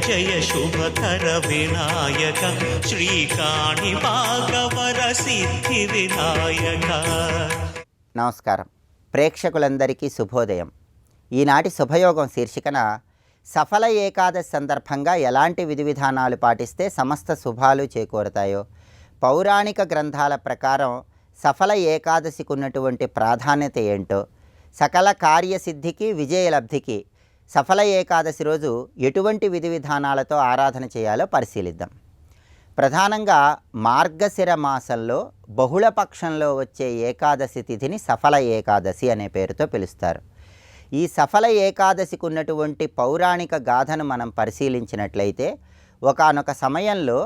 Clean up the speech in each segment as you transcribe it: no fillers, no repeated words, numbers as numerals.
జయ శుభకర వినాయక శ్రీకాణి భాగవర సిద్ధి వినాయక. నమస్కారం. ప్రేక్షకులందరికీ శుభోదయం. ఈనాటి శుభయోగం శీర్షికన సఫల ఏకాదశి సందర్భంగా ఎలాంటి విధి విధానాలు పాటిస్తే సమస్త శుభాలు చేకూరుతాయో, పౌరాణిక గ్రంథాల ప్రకారం సఫల ఏకాదశికి ఉన్నటువంటి ప్రాధాన్యత ఏంటో, సకల కార్యసిద్ధికి విజయలబ్ధికి సఫల ఏకాదశి రోజు ఎటువంటి విధి విధానాలతో ఆరాధన చేయాలో పరిశీలిద్దాం. ప్రధానంగా మార్గశిర మాసంలో బహుళపక్షంలో వచ్చే ఏకాదశి తిథిని సఫల ఏకాదశి అనే పేరుతో పిలుస్తారు. ఈ సఫల ఏకాదశికి ఉన్నటువంటి పౌరాణిక గాథను మనం పరిశీలించినట్లయితే, ఒకానొక సమయంలో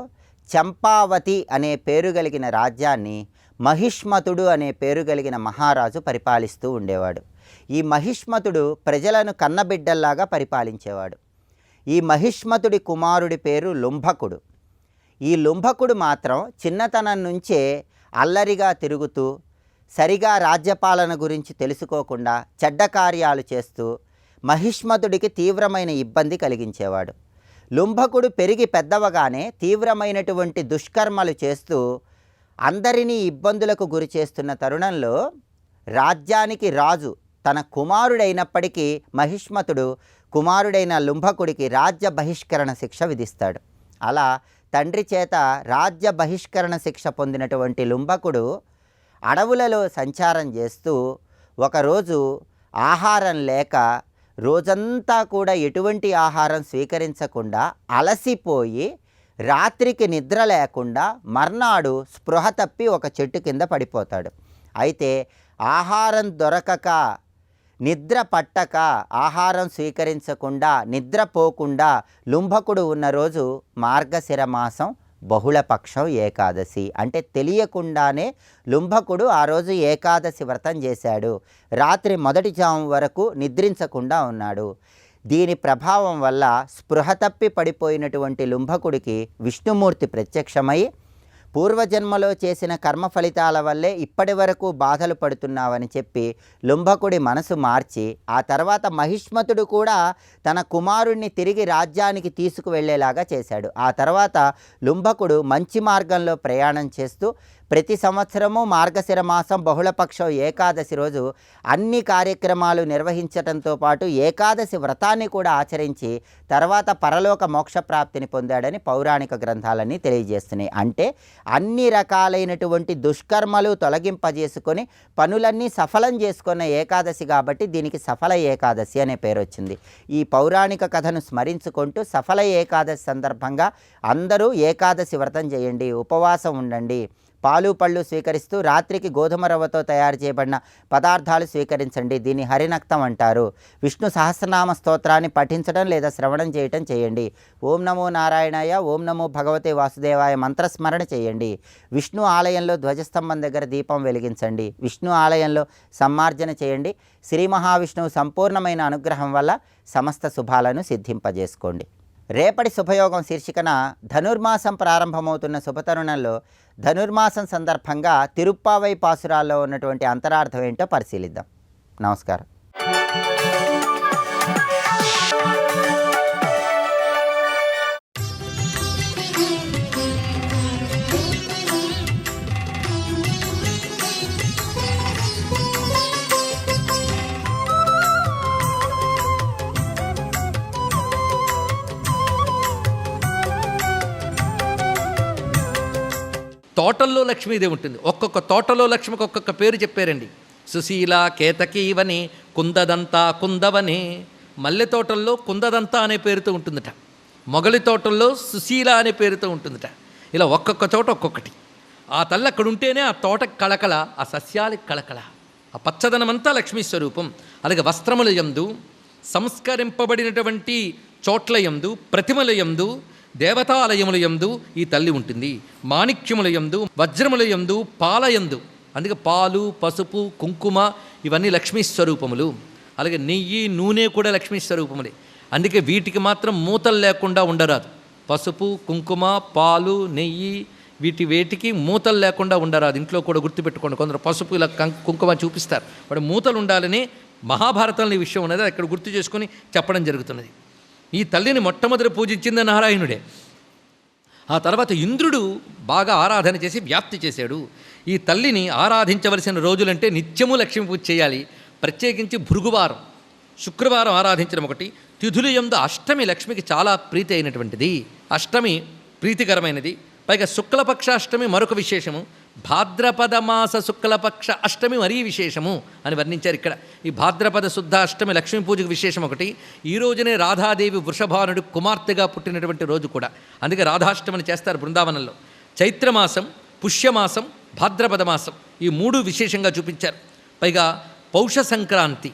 చంపావతి అనే పేరు కలిగిన రాజ్యాన్ని మహిష్మతుడు అనే పేరు కలిగిన మహారాజు పరిపాలిస్తూ ఉండేవాడు. ఈ మహిష్మతుడు ప్రజలను కన్నబిడ్డల్లాగా పరిపాలించేవాడు. ఈ మహిష్మతుడి కుమారుడి పేరు లుంభకుడు. ఈ లుంభకుడు మాత్రం చిన్నతనం నుంచే అల్లరిగా తిరుగుతూ, సరిగా రాజ్యపాలన గురించి తెలుసుకోకుండా చెడ్డ కార్యాలు చేస్తూ మహిష్మతుడికి తీవ్రమైన ఇబ్బంది కలిగించేవాడు. లుంభకుడు పెరిగి పెద్దవగానే తీవ్రమైనటువంటి దుష్కర్మలు చేస్తూ అందరినీ ఇబ్బందులకు గురి చేస్తున్న తరుణంలో రాజ్యానికి రాజు తన కుమారుడైనప్పటికీ మహిష్మతుడు కుమారుడైన లుంభకుడికి రాజ్య బహిష్కరణ శిక్ష విధిస్తాడు. అలా తండ్రి చేత రాజ్య బహిష్కరణ శిక్ష పొందినటువంటి లుంభకుడు అడవులలో సంచారం చేస్తూ ఒకరోజు ఆహారం లేక రోజంతా కూడా ఎటువంటి ఆహారం స్వీకరించకుండా అలసిపోయి రాత్రికి నిద్ర లేకుండా మర్నాడు స్పృహ తప్పి ఒక చెట్టు కింద పడిపోతాడు. అయితే ఆహారం దొరకక, నిద్ర పట్టక, ఆహారం స్వీకరించకుండా, నిద్రపోకుండా లుంభకుడు ఉన్న రోజు మార్గశిర మాసం బహుళపక్షం ఏకాదశి. అంటే తెలియకుండానే లుంభకుడు ఆ రోజు ఏకాదశి వ్రతం చేశాడు. రాత్రి మొదటి జాము వరకు నిద్రించకుండా ఉన్నాడు. దీని ప్రభావం వల్ల స్పృహ తప్పి పడిపోయినటువంటి లుంభకుడికి విష్ణుమూర్తి ప్రత్యక్షమై, పూర్వజన్మలో చేసిన కర్మ ఫలితాల వల్లే ఇప్పటి వరకు బాధలు పడుతున్నావని చెప్పి లుంభకుడి మనసు మార్చి, ఆ తర్వాత మహిష్మతుడు కూడా తన కుమారుణ్ణి తిరిగి రాజ్యానికి తీసుకువెళ్ళేలాగా చేశాడు. ఆ తర్వాత లుంభకుడు మంచి మార్గంలో ప్రయాణం చేస్తూ ప్రతి సంవత్సరము మార్గశిర మాసం బహుళపక్షం ఏకాదశి రోజు అన్ని కార్యక్రమాలు నిర్వహించడంతో పాటు ఏకాదశి వ్రతాన్ని కూడా ఆచరించి తర్వాత పరలోక మోక్షప్రాప్తిని పొందాడని పౌరాణిక గ్రంథాలన్నీ తెలియజేస్తున్నాయి. అంటే అన్ని రకాలైనటువంటి దుష్కర్మలు తొలగింపజేసుకొని పనులన్నీ సఫలం చేసుకున్న ఏకాదశి కాబట్టి దీనికి సఫల ఏకాదశి అనే పేరు వచ్చింది. ఈ పౌరాణిక కథను స్మరించుకుంటూ సఫల ఏకాదశి సందర్భంగా అందరూ ఏకాదశి వ్రతం చేయండి, ఉపవాసం ఉండండి, పాలు పళ్ళు స్వీకరిస్తూ రాత్రికి గోధుమ రవ్వతో తయారు చేయబడిన పదార్థాలు స్వీకరించండి. దీన్ని హరినక్తం అంటారు. విష్ణు సహస్రనామ స్తోత్రాన్ని పఠించడం లేదా శ్రవణం చేయటం చేయండి. ఓం నమో నారాయణాయ, ఓం నమో భగవతే వాసుదేవాయ మంత్రస్మరణ చేయండి. విష్ణు ఆలయంలో ధ్వజస్తంభం దగ్గర దీపం వెలిగించండి. విష్ణు ఆలయంలో సమ్మార్జన చేయండి. శ్రీ మహావిష్ణువు సంపూర్ణమైన అనుగ్రహం వల్ల సమస్త శుభాలను సిద్ధింపజేసుకోండి. రేపటి శుభయోగం శీర్షికన ధనుర్మాసం ప్రారంభమవుతున్న శుభతరుణంలో ధనుర్మాసం సందర్భంగా తిరుప్పావై పాసురాల్లో ఉన్నటువంటి అంతరార్థం ఏంటో పరిశీలిద్దాం. నమస్కారం. తోటల్లో లక్ష్మీదేవి ఉంటుంది. ఒక్కొక్క తోటలో లక్ష్మికి ఒక్కొక్క పేరు చెప్పారండి. సుశీల, కేతకీవని, కుందదంత, కుందవని. మల్లె తోటల్లో కుందదంత అనే పేరుతో ఉంటుందట. మొగలి తోటల్లో సుశీల అనే పేరుతో ఉంటుందట. ఇలా ఒక్కొక్క చోట ఒక్కొక్కటి. ఆ తల్లి అక్కడ ఉంటేనే ఆ తోట కళకళ, ఆ సస్యాలకి కళకళ, ఆ పచ్చదనమంతా లక్ష్మీ స్వరూపం. అలాగే వస్త్రముల యందు, సంస్కరింపబడినటువంటి చోట్ల యందు, ప్రతిమల యందు, దేవతాలయముల యందు ఈ తల్లి ఉంటుంది. మాణిక్యముల యందు, వజ్రముల యందు, పాలయందు. అందుకే పాలు, పసుపు, కుంకుమ ఇవన్నీ లక్ష్మీ స్వరూపములు. అలాగే నెయ్యి, నూనె కూడా లక్ష్మీ స్వరూపములే. అందుకే వీటికి మాత్రం మూతలు లేకుండా ఉండరాదు. పసుపు, కుంకుమ, పాలు, నెయ్యి వేటికి మూతలు లేకుండా ఉండరాదు. ఇంట్లో కూడా గుర్తుపెట్టుకోండి. కొందరు పసుపు ఇలా కుంకుమ చూపిస్తారు, వాడు మూతలు ఉండాలని మహాభారతంలో ఈ విషయం ఉన్నది. అక్కడ గుర్తు చేసుకొని చెప్పడం జరుగుతున్నది. ఈ తల్లిని మొట్టమొదటి పూజించింది నారాయణుడే. ఆ తర్వాత ఇంద్రుడు బాగా ఆరాధన చేసి వ్యాప్తి చేశాడు. ఈ తల్లిని ఆరాధించవలసిన రోజులంటే నిత్యము లక్ష్మీ పూజ చేయాలి. ప్రత్యేకించి భృగువారం, శుక్రవారం ఆరాధించడం ఒకటి. తిథులు యందు అష్టమి లక్ష్మికి చాలా ప్రీతి అయినటువంటిది. అష్టమి ప్రీతికరమైనది. పైగా శుక్లపక్ష అష్టమి మరొక విశేషము. భాద్రపద మాస శుక్లపక్ష అష్టమి మరీ విశేషము అని వర్ణించారు ఇక్కడ. ఈ భాద్రపద శుద్ధ అష్టమి లక్ష్మీ పూజకు విశేషం ఒకటి. ఈ రోజునే రాధాదేవి వృషభానుడు కుమార్తెగా పుట్టినటువంటి రోజు కూడా. అందుకే రాధాష్టమిని చేస్తారు బృందావనంలో. చైత్రమాసం, పుష్యమాసం, భాద్రపద మాసం ఈ మూడు విశేషంగా చూపించారు. పైగా పౌష సంక్రాంతి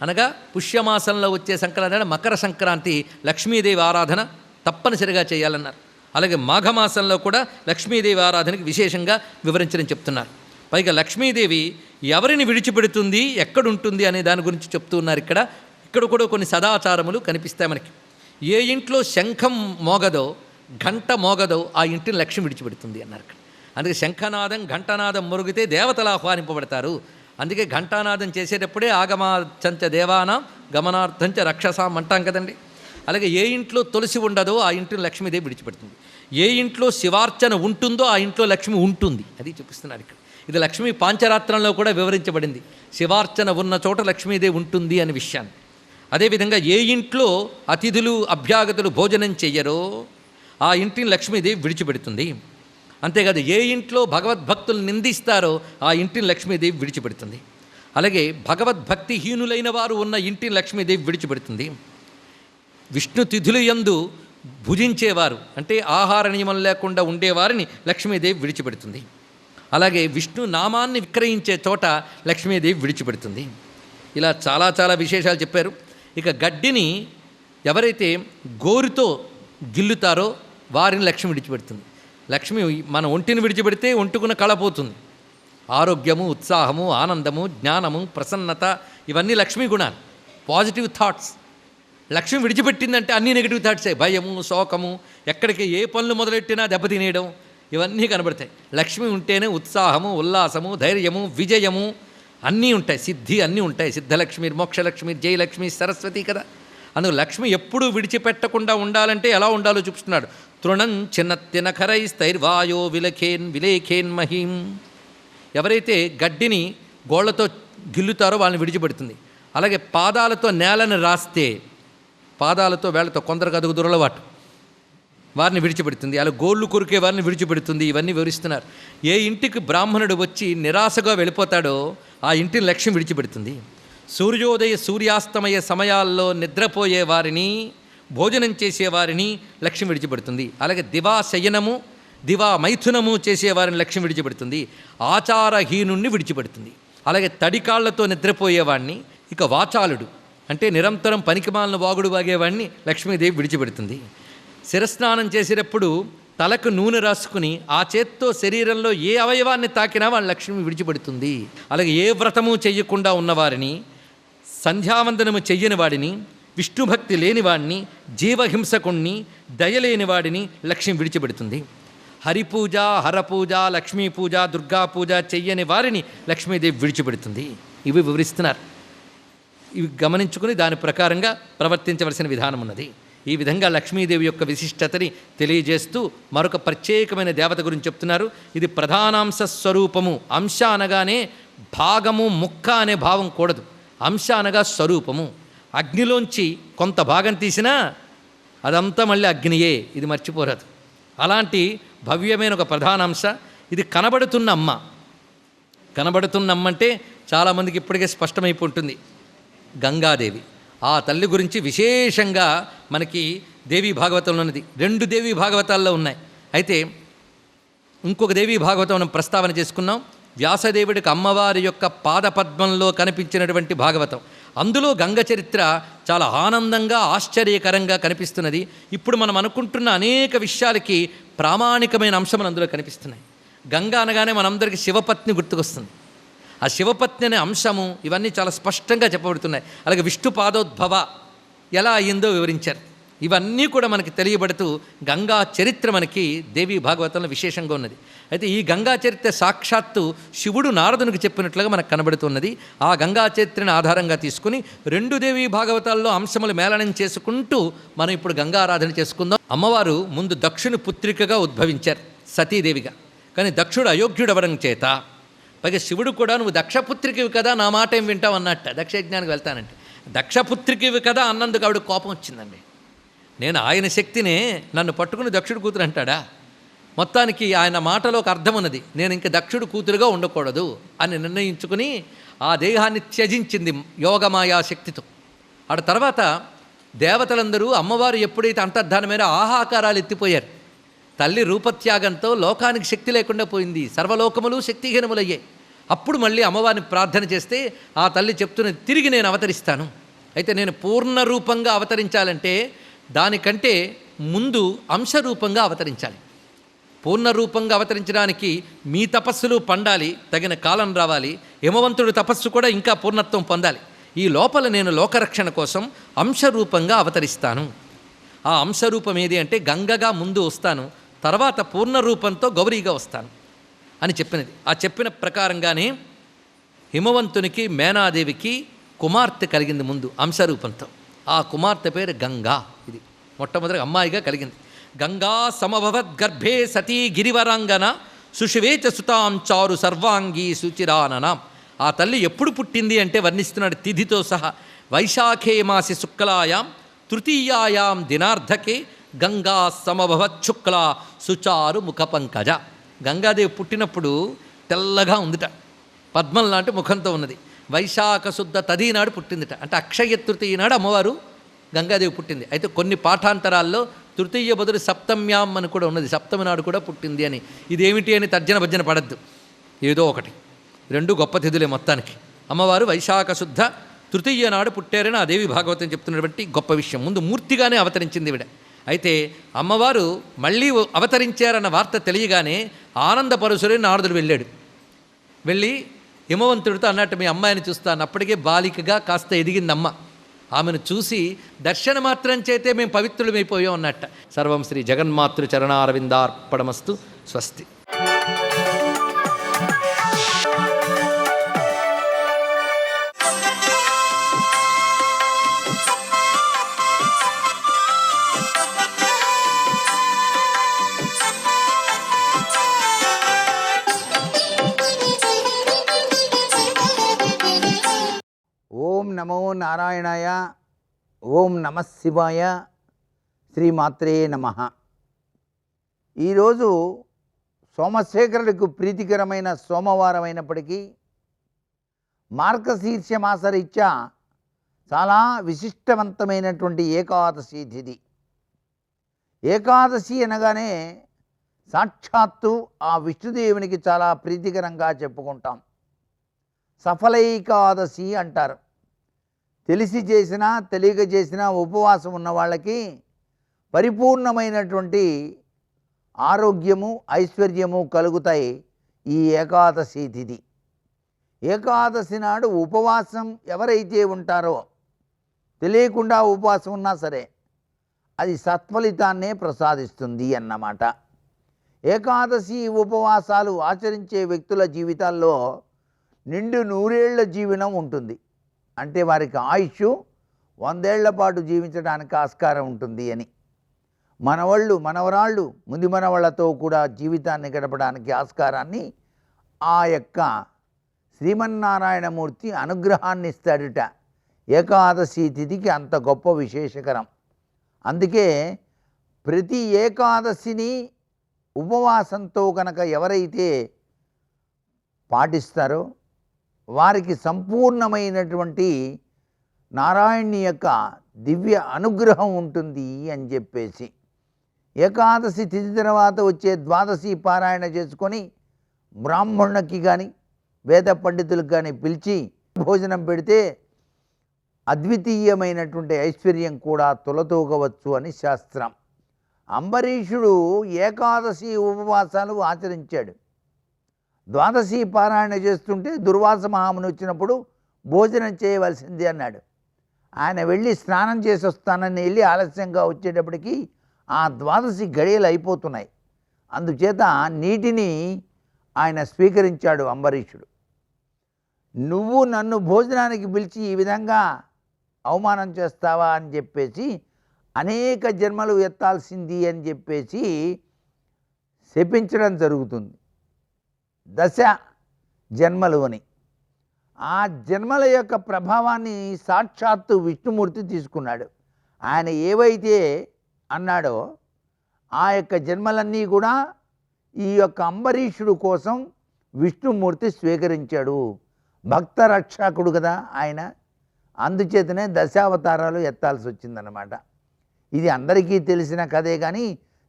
అనగా పుష్యమాసంలో వచ్చే సంక్రాంతి అంటే మకర సంక్రాంతి లక్ష్మీదేవి ఆరాధన తప్పనిసరిగా చేయాలన్నారు. అలాగే మాఘమాసంలో కూడా లక్ష్మీదేవి ఆరాధనకి విశేషంగా వివరించడం చెప్తున్నారు. పైగా లక్ష్మీదేవి ఎవరిని విడిచిపెడుతుంది, ఎక్కడుంటుంది అనే దాని గురించి చెప్తూ ఉన్నారు ఇక్కడ. ఇక్కడ కూడా కొన్ని సదాచారములు కనిపిస్తాయి మనకి. ఏ ఇంట్లో శంఖం మోగదో, ఘంట మోగదో ఆ ఇంటిని లక్ష్మి విడిచిపెడుతుంది అన్నారు ఇక్కడ. అందుకే శంఖనాదం ఘంటనాదం మొరిగితే దేవతలు ఆహ్వానింపబడతారు. అందుకే ఘంటానాదం చేసేటప్పుడే ఆగమాచంచ దేవానాం గమనార్థంచ రక్షసాం అంటాం కదండి. అలాగే ఏ ఇంట్లో తులసి ఉండదో ఆ ఇంటిని లక్ష్మీదేవి విడిచిపెడుతుంది. ఏ ఇంట్లో శివార్చన ఉంటుందో ఆ ఇంట్లో లక్ష్మి ఉంటుంది. అది చూపిస్తున్నాడు ఇక్కడ. ఇది లక్ష్మీ పాంచరాత్రంలో కూడా వివరించబడింది. శివార్చన ఉన్న చోట లక్ష్మీదేవి ఉంటుంది అనే విషయాన్ని. అదేవిధంగా ఏ ఇంట్లో అతిథులు అభ్యాగతులు భోజనం చెయ్యరో ఆ ఇంటిని లక్ష్మీదేవి విడిచిపెడుతుంది. అంతేకాదు ఏ ఇంట్లో భగవద్భక్తులు నిందిస్తారో ఆ ఇంటిని లక్ష్మీదేవి విడిచిపెడుతుంది. అలాగే భగవద్భక్తిహీనులైన వారు ఉన్న ఇంటిని లక్ష్మీదేవి విడిచిపెడుతుంది. విష్ణు తిథులు యందు భుజించేవారు అంటే ఆహార నియమం లేకుండా ఉండేవారిని లక్ష్మీదేవి విడిచిపెడుతుంది. అలాగే విష్ణు నామాన్ని విక్రయించే చోట లక్ష్మీదేవి విడిచిపెడుతుంది. ఇలా చాలా చాలా విశేషాలు చెప్పారు. ఇక గడ్డిని ఎవరైతే గోరుతో గిల్లుతారో వారిని లక్ష్మి విడిచిపెడుతుంది. లక్ష్మి మన ఒంటిని విడిచిపెడితే ఒంటుకున్న కళ పోతుంది. ఆరోగ్యము, ఉత్సాహము, ఆనందము, జ్ఞానము, ప్రసన్నత ఇవన్నీ లక్ష్మీ గుణాలు, పాజిటివ్ థాట్స్. లక్ష్మి విడిచిపెట్టిందంటే అన్ని నెగిటివ్ థాట్సే. భయము, శోకము, ఎక్కడికి ఏ పనులు మొదలెట్టినా దెబ్బతినేయడం ఇవన్నీ కనబడతాయి. లక్ష్మి ఉంటేనే ఉత్సాహము, ఉల్లాసము, ధైర్యము, విజయము అన్నీ ఉంటాయి. సిద్ధి అన్నీ ఉంటాయి. సిద్ధలక్ష్మి, మోక్షలక్ష్మి, జయలక్ష్మి, సరస్వతి కదా. అందుకు లక్ష్మి ఎప్పుడూ విడిచిపెట్టకుండా ఉండాలంటే ఎలా ఉండాలో చూపిస్తున్నాడు. తృణం చిన్నత్తిన ఖరై స్థైర్వాయో విలేఖేన్ మహీం. ఎవరైతే గడ్డిని గోళ్లతో గిల్లుతారో వాళ్ళని విడిచిపెడుతుంది. అలాగే పాదాలతో నేలను రాస్తే, పాదాలతో వేళ్లతో కొందరికి అదుగు దురలవాటు, వారిని విడిచిపెడుతుంది. అలా గోళ్ళు కొరికే వారిని విడిచిపెడుతుంది. ఇవన్నీ వివరిస్తున్నారు. ఏ ఇంటికి బ్రాహ్మణుడు వచ్చి నిరాశగా వెళ్ళిపోతాడో ఆ ఇంటిని లక్ష్మి విడిచిపెడుతుంది. సూర్యోదయ సూర్యాస్తమయ సమయాల్లో నిద్రపోయే వారిని, భోజనం చేసేవారిని లక్ష్మి విడిచిపెడుతుంది. అలాగే దివా శయనము, దివా మైథునము చేసేవారిని లక్ష్మి విడిచిపెడుతుంది. ఆచారహీనుణ్ణి విడిచిపెడుతుంది. అలాగే తడికాళ్లతో నిద్రపోయేవాడిని, ఇక వాచాలుడు అంటే నిరంతరం పనికిమాలిన వాగుడు వాగేవాడిని లక్ష్మీదేవి విడిచిపెడుతుంది. శిరస్నానం చేసేటప్పుడు తలకు నూనె రాసుకుని ఆ చేత్తో శరీరంలో ఏ అవయవాన్ని తాకినా వాళ్ళ లక్ష్మి విడిచిపెడుతుంది. అలాగే ఏ వ్రతము చెయ్యకుండా ఉన్నవారిని, సంధ్యావందనము చెయ్యని వాడిని, విష్ణుభక్తి లేనివాడిని, జీవహింసకుణ్ణి, దయలేని వాడిని లక్ష్మి విడిచిపెడుతుంది. హరిపూజ, హరపూజ, లక్ష్మీ పూజ, దుర్గా పూజ చెయ్యని వారిని లక్ష్మీదేవి విడిచిపెడుతుంది. ఇవి వివరిస్తున్నారు. ఇవి గమనించుకుని దాని ప్రకారంగా ప్రవర్తించవలసిన విధానం ఉన్నది. ఈ విధంగా లక్ష్మీదేవి యొక్క విశిష్టతని తెలియజేస్తూ మరొక ప్రత్యేకమైన దేవత గురించి చెప్తున్నారు. ఇది ప్రధానాంశ స్వరూపము. అంశ అనగానే భాగము, ముక్క అనే భావం కూడదు. అంశ అనగా స్వరూపము. అగ్నిలోంచి కొంత భాగం తీసినా అదంతా మళ్ళీ అగ్నియే, ఇది మర్చిపోరాదు. అలాంటి భవ్యమైన ఒక ప్రధానాంశ. ఇది కనబడుతున్న అమ్మ. కనబడుతున్న అమ్మ అంటే చాలామందికి ఇప్పటికే స్పష్టమైపోతుంది. గంగాదేవి. ఆ తల్లి గురించి విశేషంగా మనకి దేవీ భాగవతంలో ఉన్నది. 2 దేవీ భాగవతాల్లో ఉన్నాయి. అయితే ఇంకొక దేవీ భాగవతం మనం ప్రస్తావన చేసుకున్నాం. వ్యాసదేవుడికి అమ్మవారి యొక్క పాదపద్మంలో కనిపించినటువంటి భాగవతం. అందులో గంగ చరిత్ర చాలా ఆనందంగా, ఆశ్చర్యకరంగా కనిపిస్తున్నది. ఇప్పుడు మనం అనుకుంటున్న అనేక విషయాలకి ప్రామాణికమైన అంశములు అందులో కనిపిస్తున్నాయి. గంగ అనగానే మనందరికీ శివపత్ని గుర్తుకొస్తుంది. ఆ శివపత్ని అనే అంశము ఇవన్నీ చాలా స్పష్టంగా చెప్పబడుతున్నాయి. అలాగే విష్ణు పాదోద్భవ ఎలా అయ్యిందో వివరించారు. ఇవన్నీ కూడా మనకి తెలియబడుతూ గంగా చరిత్ర మనకి దేవీ భాగవతంలో విశేషంగా ఉన్నది. అయితే ఈ గంగా చరిత్ర సాక్షాత్తు శివుడు నారదునికి చెప్పినట్లుగా మనకు కనబడుతున్నది. ఆ గంగా చరిత్రను ఆధారంగా తీసుకుని 2 దేవీ భాగవతాల్లో అంశములు మేళనం చేసుకుంటూ మనం ఇప్పుడు గంగారాధన చేసుకుందాం. అమ్మవారు ముందు దక్షుని పుత్రికగా ఉద్భవించారు, సతీదేవిగా. కానీ దక్షుడు అయోగ్యుడవడం చేత, పైగా శివుడు కూడా నువ్వు దక్షపుత్రికవి కదా, నా మాట ఏం వింటావు అన్నట్ట. దక్షయజ్ఞానికి వెళ్తానంటే దక్షపుత్రికవి కదా అన్నందుకు ఆవిడ కోపం వచ్చిందండి. నేను ఆయన శక్తినే నన్ను పట్టుకుని దక్షుడు కూతురు అంటాడా? మొత్తానికి ఆయన మాటలో ఒక అర్థం ఉన్నది, నేను ఇంక దక్షుడు కూతురుగా ఉండకూడదు అని నిర్ణయించుకుని ఆ దేహాన్ని త్యజించింది యోగమాయా శక్తితో. ఆడ తర్వాత దేవతలందరూ అమ్మవారు ఎప్పుడైతే అంతర్ధానమైన ఆహాకారాలు ఎత్తిపోయారు, తల్లి రూపత్యాగంతో లోకానికి శక్తి లేకుండా పోయింది, సర్వలోకములు శక్తిహీనములయ్యాయి. అప్పుడు మళ్ళీ అమ్మవారిని ప్రార్థన చేస్తే ఆ తల్లి చెప్తున్నది, తిరిగి నేను అవతరిస్తాను. అయితే నేను పూర్ణ రూపంగా అవతరించాలంటే దానికంటే ముందు అంశరూపంగా అవతరించాలి. పూర్ణ రూపంగా అవతరించడానికి మీ తపస్సులు పండాలి, తగిన కాలం రావాలి. హిమవంతుడి తపస్సు కూడా ఇంకా పూర్ణత్వం పొందాలి. ఈ లోపల నేను లోకరక్షణ కోసం అంశరూపంగా అవతరిస్తాను. ఆ అంశరూపం ఏది అంటే గంగగా ముందు వస్తాను, తర్వాత పూర్ణ రూపంతో గౌరీగా వస్తాను అని చెప్పినది. ఆ చెప్పిన ప్రకారంగానే హిమవంతునికి మేనాదేవికి కుమార్తె కలిగింది ముందు అంశరూపంతో. ఆ కుమార్తె పేరు గంగా. ఇది మొట్టమొదటి అమ్మాయిగా కలిగింది. గంగా సమభవద్గర్భే సతీ గిరివరాంగన సుషివేచ సుతాం చారు సర్వాంగీ సుచిరాననాం. ఆ తల్లి ఎప్పుడు పుట్టింది అంటే వర్ణిస్తున్నాడు తిథితో సహా. వైశాఖే మాసి శుక్లాయాం తృతీయాయాం దినార్ధకే గంగా సమభవచ్చుక్లా సుచారు ముఖ పంకజ. గంగాదేవి పుట్టినప్పుడు తెల్లగా ఉందిట, పద్మం లాంటి ముఖంతో ఉన్నది. వైశాఖ శుద్ధ తది నాడు పుట్టిందిట, అంటే అక్షయ తృతీయ నాడు అమ్మవారు గంగాదేవి పుట్టింది. అయితే కొన్ని పాఠాంతరాల్లో తృతీయ బదులు సప్తమ్యాం అని కూడా ఉన్నది, సప్తమి నాడు కూడా పుట్టింది అని. ఇదేమిటి అని తర్జన భర్జన పడద్దు, ఏదో ఒకటి, 2 గొప్ప తిథులే మొత్తానికి. అమ్మవారు వైశాఖ శుద్ధ తృతీయ నాడు పుట్టారని ఆ దేవి భాగవతం చెప్తున్నటువంటి గొప్ప విషయం. ముందు మూర్తిగానే అవతరించింది ఈవిడ. అయితే అమ్మవారు మళ్ళీ అవతరించారన్న వార్త తెలియగానే ఆనందపరుశుడే నారదుడు వెళ్ళాడు. వెళ్ళి హిమవంతుడితో అన్నట్టు మీ అమ్మాయిని చూస్తాను. అప్పటికే బాలికగా కాస్త ఎదిగిందమ్మ. ఆమెను చూసి దర్శన మాత్రం చేతే మేము పవిత్రులమైపోయాం అన్నట్ట. సర్వం శ్రీ జగన్మాతృ చరణారవిందార్పణమస్తు. స్వస్తి. ఓం నమో నారాయణాయ, ఓం నమః శివాయ, శ్రీమాత్రే నమః. ఈరోజు సోమశేఖరుడికి ప్రీతికరమైన సోమవారం అయినప్పటికీ మార్గశీర్ష మాసరీత్యా చాలా విశిష్టవంతమైనటువంటి ఏకాదశి తిథి. ఏకాదశి అనగానే సాక్షాత్తు ఆ విష్ణుదేవునికి చాలా ప్రీతికరంగా చెప్పుకుంటాం. సఫలైకాదశి అంటారు. తెలిసి చేసినా తెలియక చేసినా ఉపవాసం ఉన్న వాళ్ళకి పరిపూర్ణమైనటువంటి ఆరోగ్యము ఐశ్వర్యము కలుగుతాయి ఈ ఏకాదశి తిథి. ఏకాదశి నాడు ఉపవాసం ఎవరైతే ఉంటారో, తెలియకుండా ఉపవాసం ఉన్నా సరే అది సత్ఫలితాన్నే ప్రసాదిస్తుంది అన్నమాట. ఏకాదశి ఉపవాసాలు ఆచరించే వ్యక్తుల జీవితాల్లో నిండు 100 ఏళ్ల జీవనం ఉంటుంది. అంటే వారికి ఆయుష్ 100 ఏళ్ల పాటు జీవించడానికి ఆస్కారం ఉంటుంది అని. మనవాళ్ళు మనవరాళ్ళు ముందు మనవాళ్లతో కూడా జీవితాన్ని గడపడానికి ఆస్కారాన్ని ఆ యొక్క శ్రీమన్నారాయణమూర్తి అనుగ్రహాన్ని ఇస్తాడుట. ఏకాదశి తిథికి అంత గొప్ప విశేషకరం. అందుకే ప్రతి ఏకాదశిని ఉపవాసంతో కనుక ఎవరైతే పాటిస్తారో వారికి సంపూర్ణమైనటువంటి నారాయణుని యొక్క దివ్య అనుగ్రహం ఉంటుంది అని చెప్పేసి, ఏకాదశి తిథి తర్వాత వచ్చే ద్వాదశి పారాయణ చేసుకొని బ్రాహ్మణునికి కానీ వేద పండితులకు కానీ పిలిచి భోజనం పెడితే అద్వితీయమైనటువంటి ఐశ్వర్యం కూడా తొలతూగవచ్చు అని శాస్త్రం. అంబరీషుడు ఏకాదశి ఉపవాసాలు ఆచరించాడు. ద్వాదశి పారాయణ చేస్తుంటే దుర్వాస మహాముని వచ్చినప్పుడు భోజనం చేయవలసింది అన్నాడు. ఆయన వెళ్ళి స్నానం చేసి వస్తానని వెళ్ళి ఆలస్యంగా వచ్చేటప్పటికి ఆ ద్వాదశి గడియలు అయిపోతున్నాయి. అందుచేత నీటిని ఆయన స్వీకరించాడు అంబరీషుడు. నువ్వు నన్ను భోజనానికి పిలిచి ఈ విధంగా అవమానం చేస్తావా అని చెప్పేసి, అనేక జన్మలు ఎత్తాల్సింది అని చెప్పేసి శపించడం జరుగుతుంది. 10 జన్మలు అని. ఆ జన్మల యొక్క ప్రభావాన్ని సాక్షాత్తు విష్ణుమూర్తి తీసుకున్నాడు. ఆయన ఏవైతే అన్నాడో ఆ యొక్క జన్మలన్నీ కూడా ఈ యొక్క అంబరీషుడు కోసం విష్ణుమూర్తి స్వీకరించాడు. భక్త రక్షకుడు కదా ఆయన. అందుచేతనే 10 అవతారాలు ఎత్తాల్సి వచ్చిందన్నమాట. ఇది అందరికీ తెలిసిన కథే, కానీ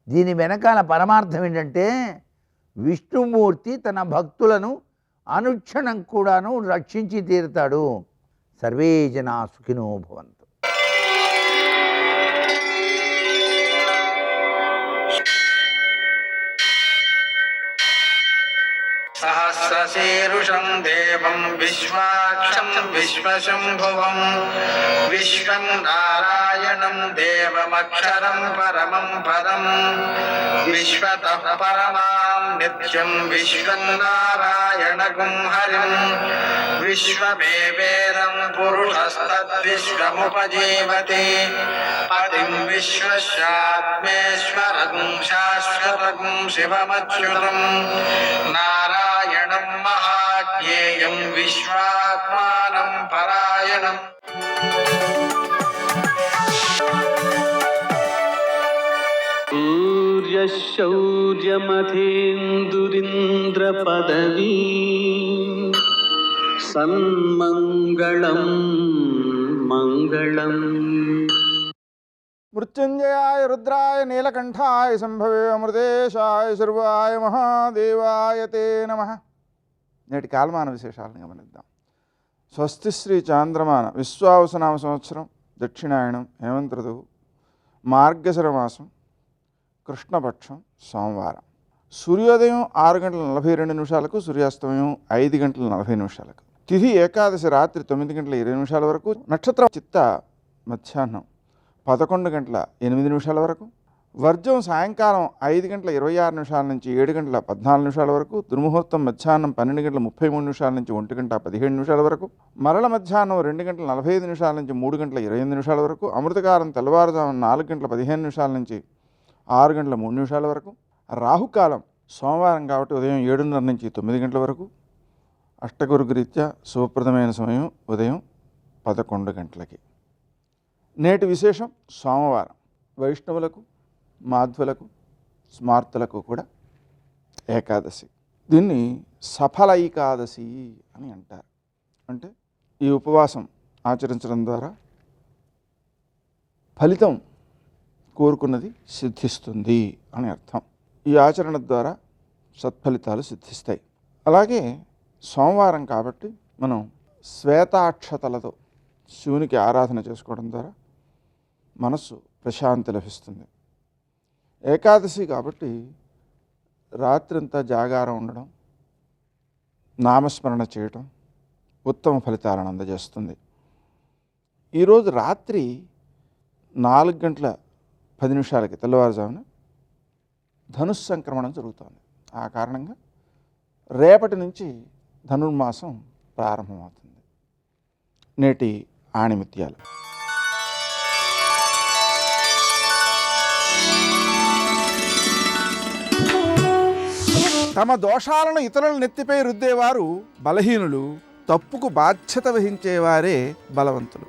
దీని వెనకాల పరమార్థం ఏంటంటే విష్ణుమూర్తి తన భక్తులను అనుక్షణం కూడాను రక్షించి తీరుతాడు. సర్వే జనా సుఖినో భవంతు. సహస్రశీరుషం దేవం విశ్వాక్షం విశ్వశంభువం విశ్వం నారాయణం దేవమక్షరం పరమం పదం విశ్వతః పరమాం నిత్యం విశ్వం నారాయణగుం హరిం విశ్వమేవేదం పురుషస్తద్విశ్వముపజీవతి పతిం విశ్వస్యాత్మేశ్వరం శాశ్వతం శివమచ్యుతం నారాయణం మహాజ్ఞేయం విశ్వాత్మానం పరాయణం. సూర్యశౌర్యమథేందురింద్రపదవీ సన్మంగళం మంగళం. మృత్యుంజయాయ రుద్రాయ నీలకంఠాయ సంభవే అమృతేశాయ శర్వాయ మహాదేవాయ తే నమః. నేటి కాలమాన విశేషాలను గమనిద్దాం. స్వస్తి శ్రీ చాంద్రమాన విశ్వావసనామ సంవత్సరం దక్షిణాయనం హేమంత ఋతువు మార్గశిర మాసం కృష్ణపక్షం సోమవారం. సూర్యోదయం 6:42 సూర్యాస్తమయం 5:40. తిథి ఏకాదశి రాత్రి 9:20 వరకు. నక్షత్రం చిత్త మధ్యాహ్నం 11:08 వరకు. వర్జం సాయంకాలం 5:26 నుంచి 7:14 వరకు. దుర్ముహూర్తం మధ్యాహ్నం 12:33 నుంచి 1:17 వరకు. మరల మధ్యాహ్నం 2:45 నుంచి 3:28 వరకు. అమృతకాలం తెల్లవారుజామున 4:15 నుంచి 6:03 వరకు. రాహుకాలం సోమవారం కాబట్టి ఉదయం 7:30 నుంచి 9 గంటల వరకు. అష్టగురుగ్రీత్యా శుభప్రదమైన సమయం ఉదయం 11 గంటలకి. నేటి విశేషం సోమవారం. వైష్ణవులకు, మాధ్వులకు, స్మార్తులకు కూడా ఏకాదశి. దీన్ని సఫల ఏకాదశి అని అంటారు. అంటే ఈ ఉపవాసం ఆచరించడం ద్వారా ఫలితం కోరుకున్నది సిద్ధిస్తుంది అని అర్థం. ఈ ఆచరణ ద్వారా సత్ఫలితాలు సిద్ధిస్తాయి. అలాగే సోమవారం కాబట్టి మనం శ్వేతాక్షతలతో శివునికి ఆరాధన చేసుకోవడం ద్వారా మనస్సు ప్రశాంతి లభిస్తుంది. ఏకాదశి కాబట్టి రాత్రంతా జాగారం ఉండడం, నామస్మరణ చేయటం ఉత్తమ ఫలితాలను అందజేస్తుంది. ఈరోజు రాత్రి 4:10 తెల్లవారుజామున ధనుస్సంక్రమణం జరుగుతోంది. ఆ కారణంగా రేపటి నుంచి ధనుర్మాసం ప్రారంభమవుతుంది. నేటి ఆణిమిత్యాలు. తమ దోషాలను ఇతరుల నెత్తిపై రుద్దేవారు బలహీనులు, తప్పుకు బాధ్యత వహించేవారే బలవంతులు.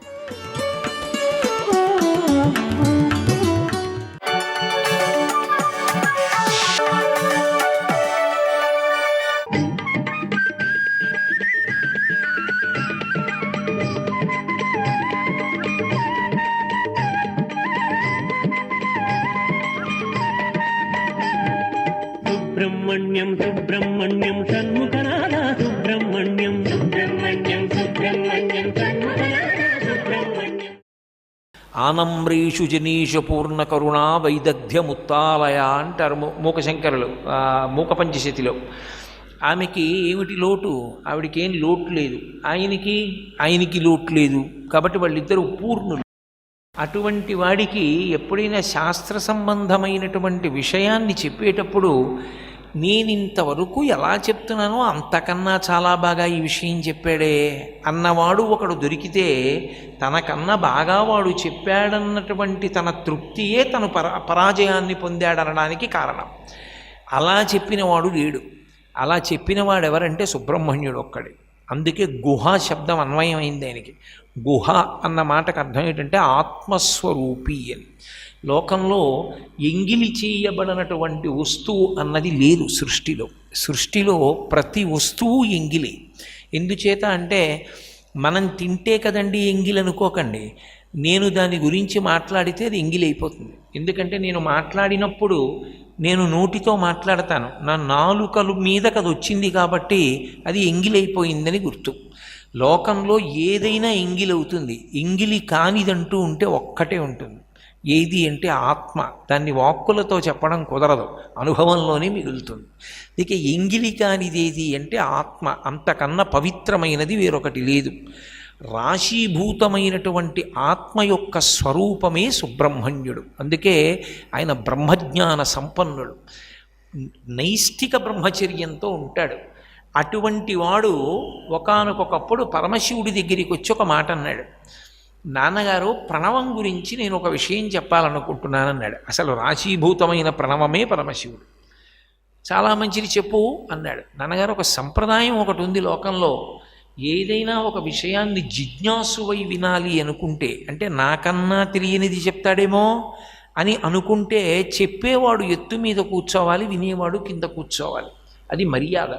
సుబ్రహ్మణ్యం సుబ్రహ్మణ్యం షణ్ముఖనాథ సుబ్రహ్మణ్యం సుబ్రహ్మణ్యం సుబ్రహ్మణ్యం షణ్ముఖనాథ సుబ్రహ్మణ్యం. ఆనమ్రీషు జనీష పూర్ణ కరుణా వైదగ్ధ్య ముత్తాలయ అంటారు మూకశంకరులు మూక పంచశతిలో. ఆమెకి ఏమిటి లోటు? ఆవిడికి ఏం లోటు లేదు. ఆయనకి లోటు లేదు. కాబట్టి వాళ్ళిద్దరూ పూర్ణులు. అటువంటి వాడికి ఎప్పుడైనా శాస్త్ర సంబంధమైనటువంటి విషయాన్ని చెప్పేటప్పుడు నేనింతవరకు ఎలా చెప్తున్నానో అంతకన్నా చాలా బాగా ఈ విషయం చెప్పాడే అన్నవాడు ఒకడు దొరికితే తనకన్నా బాగా వాడు చెప్పాడన్నటువంటి తన తృప్తియే తను పరాజయాన్ని పొందాడనడానికి కారణం. అలా చెప్పినవాడు లేడు. అలా చెప్పినవాడు ఎవరంటే సుబ్రహ్మణ్యుడు ఒక్కడే. అందుకే గుహ శబ్దం అన్వయమైంది ఆయనకి. గుహ అన్న మాటకు అర్థం ఏంటంటే ఆత్మస్వరూపి అని. లోకంలో ఎంగిలి చేయబడినటువంటి వస్తువు అన్నది లేదు సృష్టిలో ప్రతి వస్తువు ఎంగిలి. ఎందుచేత అంటే మనం తింటే కదండి ఎంగిలి అనుకోకండి. నేను దాని గురించి మాట్లాడితే అది ఎంగిలి అయిపోతుంది. ఎందుకంటే నేను మాట్లాడినప్పుడు నేను నోటితో మాట్లాడతాను, నా నాలుకల మీదకి అది వచ్చింది కాబట్టి అది ఎంగిలైపోయిందని గుర్తు. లోకంలో ఏదైనా ఎంగిలవుతుంది. ఎంగిలి కానిదంటూ ఉంటే ఒక్కటే ఉంటుంది. ఏది అంటే ఆత్మ. దాన్ని వాక్కులతో చెప్పడం కుదరదు, అనుభవంలోనే మిగులుతుంది. ఇక ఎంగిలి కానిదేది అంటే ఆత్మ. అంతకన్నా పవిత్రమైనది వేరొకటి లేదు. రాశీభూతమైనటువంటి ఆత్మ యొక్క స్వరూపమే సుబ్రహ్మణ్యుడు. అందుకే ఆయన బ్రహ్మజ్ఞాన సంపన్నుడు, నైష్ఠిక బ్రహ్మచర్యంతో ఉంటాడు. అటువంటి వాడు ఒకానొకప్పుడు పరమశివుడి దగ్గరికి వచ్చి ఒక మాట అన్నాడు. నాన్నగారు, ప్రణవం గురించి నేను ఒక విషయం చెప్పాలనుకుంటున్నానన్నాడు. అసలు రాశీభూతమైన ప్రణవమే పరమశివుడు. చాలా మంచిది చెప్పు అన్నాడు. నాన్నగారు, ఒక సంప్రదాయం ఒకటి ఉంది లోకంలో. ఏదైనా ఒక విషయాన్ని జిజ్ఞాసువై వినాలి అనుకుంటే, అంటే నాకన్నా తెలియనిది చెప్తాడేమో అని అనుకుంటే చెప్పేవాడు ఎత్తు మీద కూర్చోవాలి, వినేవాడు కింద కూర్చోవాలి. అది మర్యాద.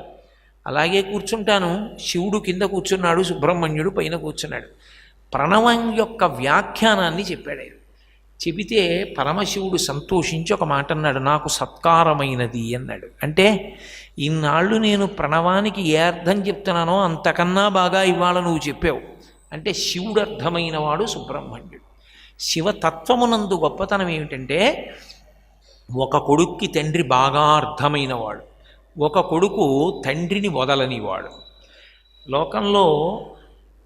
అలాగే కూర్చుంటాను. శివుడు కింద కూర్చున్నాడు, సుబ్రహ్మణ్యుడు పైన కూర్చున్నాడు. ప్రణవం యొక్క వ్యాఖ్యానాన్ని చెప్పాడు. చెబితే పరమశివుడు సంతోషించి ఒక మాట అన్నాడు, నాకు సత్కారమైనది అన్నాడు. అంటే ఇన్నాళ్ళు నేను ప్రణవానికి ఏ అర్థం చెప్తున్నానో అంతకన్నా బాగా ఇవాళ నువ్వు చెప్పావు. అంటే శివుడు అర్థమైన వాడు సుబ్రహ్మణ్యుడు. శివతత్వమునందు గొప్పతనం ఏమిటంటే, ఒక కొడుక్కి తండ్రి బాగా అర్థమైనవాడు, ఒక కొడుకు తండ్రిని వదలనివాడు. లోకంలో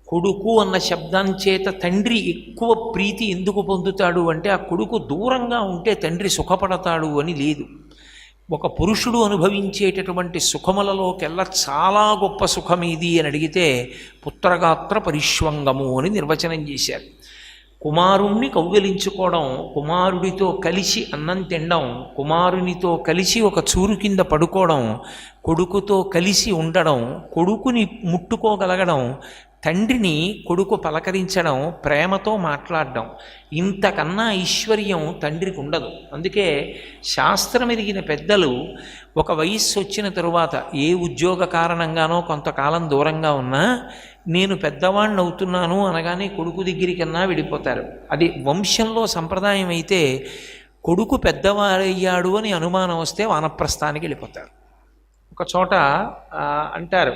కొడుకు అన్న శబ్దం చేత తండ్రి ఎక్కువ ప్రీతి ఎందుకు పొందుతాడు అంటే, ఆ కొడుకు దూరంగా ఉంటే తండ్రి సుఖపడతాడు అని లేదు. ఒక పురుషుడు అనుభవించేటటువంటి సుఖములలోకెల్లా చాలా గొప్ప సుఖమేది అని అడిగితే పుత్రగాత్ర పరిష్వంగము అని నిర్వచనం చేశారు. కుమారుణ్ణి కౌగిలించుకోవడం, కుమారుడితో కలిసి అన్నం తినడం, కుమారునితో కలిసి ఒక చూరు కింద పడుకోవడం, కొడుకుతో కలిసి ఉండడం, కొడుకుని ముట్టుకోగలగడం, తండ్రిని కొడుకు పలకరించడం, ప్రేమతో మాట్లాడడం, ఇంతకన్నా ఐశ్వర్యం తండ్రికి ఉండదు. అందుకే శాస్త్రం ఎరిగిన పెద్దలు ఒక వయస్సు వచ్చిన తరువాత ఏ ఉద్యోగ కారణంగానో కొంతకాలం దూరంగా ఉన్నా నేను పెద్దవాడిని అవుతున్నాను అనగానే కొడుకు దగ్గరికన్నా వెళ్ళిపోతారు. అది వంశంలో సంప్రదాయం అయితే కొడుకు పెద్దవాడయ్యాడు అని అనుమానం వస్తే వానప్రస్థానికి వెళ్ళిపోతారు. ఒక చోట అంటారు,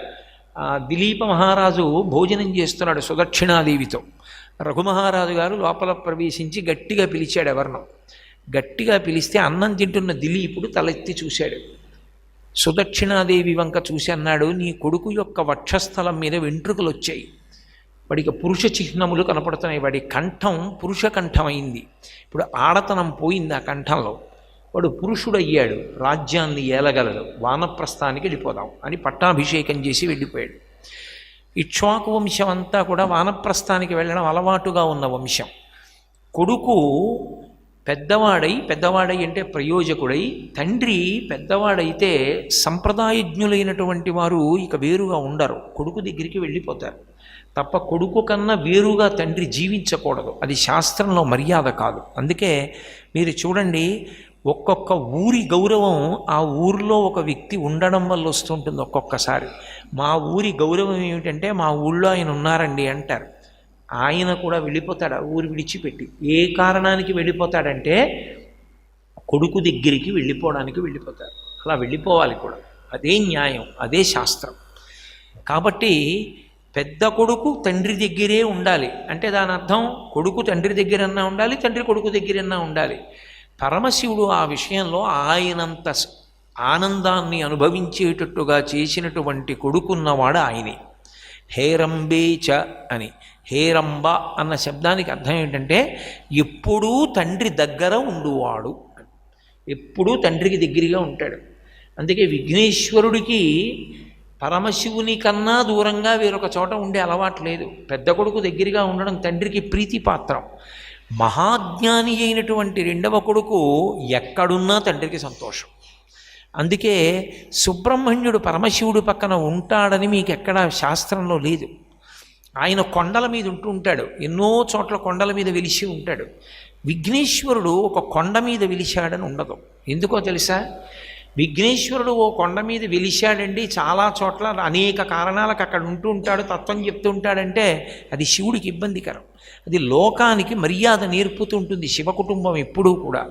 దిలీప మహారాజు భోజనం చేస్తున్నాడు సుదక్షిణాదేవితో. రఘుమహారాజు గారు లోపల ప్రవేశించి గట్టిగా పిలిచాడు ఎవరినో. గట్టిగా పిలిస్తే అన్నం తింటున్న దిలీపుడు తలెత్తి చూశాడు. సుదక్షిణాదేవి వంక చూసి అన్నాడు, నీ కొడుకు యొక్క వక్షస్థలం మీద వెంట్రుకలు వచ్చాయి, వాడికి పురుష చిహ్నములు కనపడుతున్నాయి, వాడి కంఠం పురుష కంఠం అయింది, ఇప్పుడు ఆడతనం పోయింది ఆ కంఠంలో, వాడు పురుషుడయ్యాడు, రాజ్యాన్ని ఏలగలడు, వానప్రస్థానికి వెళ్ళిపోదాం అని పట్టాభిషేకం చేసి వెళ్ళిపోయాడు. ఇక్ష్వాకు వంశం అంతా కూడా వానప్రస్థానికి వెళ్ళడం అలవాటుగా ఉన్న వంశం. కొడుకు పెద్దవాడై అంటే ప్రయోజకుడై, తండ్రి పెద్దవాడైతే సంప్రదాయజ్ఞులైనటువంటి వారు ఇక వేరుగా ఉండరు, కొడుకు దగ్గరికి వెళ్ళిపోతారు తప్ప కొడుకు కన్నా వేరుగా తండ్రి జీవించకూడదు. అది శాస్త్రంలో మర్యాద కాదు. అందుకే మీరు చూడండి, ఒక్కొక్క ఊరి గౌరవం ఆ ఊరిలో ఒక వ్యక్తి ఉండడం వల్ల వస్తుంటుంది. ఒక్కొక్కసారి మా ఊరి గౌరవం ఏమిటంటే, మా ఊళ్ళో ఆయన ఉన్నారండి అంటారు. ఆయన కూడా వెళ్ళిపోతాడు ఆ ఊరు విడిచిపెట్టి. ఏ కారణానికి వెళ్ళిపోతాడంటే కొడుకు దగ్గరికి వెళ్ళిపోవడానికి వెళ్ళిపోతాడు. అలా వెళ్ళిపోవాలి కూడా, అదే న్యాయం, అదే శాస్త్రం. కాబట్టి పెద్ద కొడుకు తండ్రి దగ్గరే ఉండాలి అంటే దాని అర్థం కొడుకు తండ్రి దగ్గరన్నా ఉండాలి, తండ్రి కొడుకు దగ్గరన్నా ఉండాలి. పరమశివుడు ఆ విషయంలో ఆయనంత ఆనందాన్ని అనుభవించేటట్టుగా చేసినటువంటి కొడుకున్నవాడు ఆయనే. హేరంబేచ అని, హేరంబ అన్న శబ్దానికి అర్థం ఏంటంటే ఎప్పుడూ తండ్రి దగ్గర ఉండువాడు, ఎప్పుడూ తండ్రికి దగ్గరగా ఉంటాడు. అందుకే విఘ్నేశ్వరుడికి పరమశివుని కన్నా దూరంగా వేరొక చోట ఉండే అలవాటు లేదు. పెద్ద కొడుకు దగ్గరగా ఉండడం తండ్రికి ప్రీతిపాత్రం. మహాజ్ఞాని అయినటువంటి రెండవ కొడుకు ఎక్కడున్నా తండ్రికి సంతోషం. అందుకే సుబ్రహ్మణ్యుడు పరమశివుడు పక్కన ఉంటాడని మీకు ఎక్కడ శాస్త్రంలో లేదు. ఆయన కొండల మీద ఉంటూ ఉంటాడు, ఎన్నో చోట్ల కొండల మీద వెలిసి ఉంటాడు. విఘ్నేశ్వరుడు ఒక కొండ మీద వెలిశాడని ఉండదు. ఎందుకో తెలుసా? విఘ్నేశ్వరుడు ఓ కొండ మీద వెలిశాడండి, చాలా చోట్ల అనేక కారణాలకు అక్కడ ఉంటూ ఉంటాడు, తత్వం చెప్తూ ఉంటాడంటే అది శివుడికి ఇబ్బందికరం. అది లోకానికి మర్యాద నేర్పుతూ ఉంటుంది శివ కుటుంబం ఎప్పుడూ కూడా.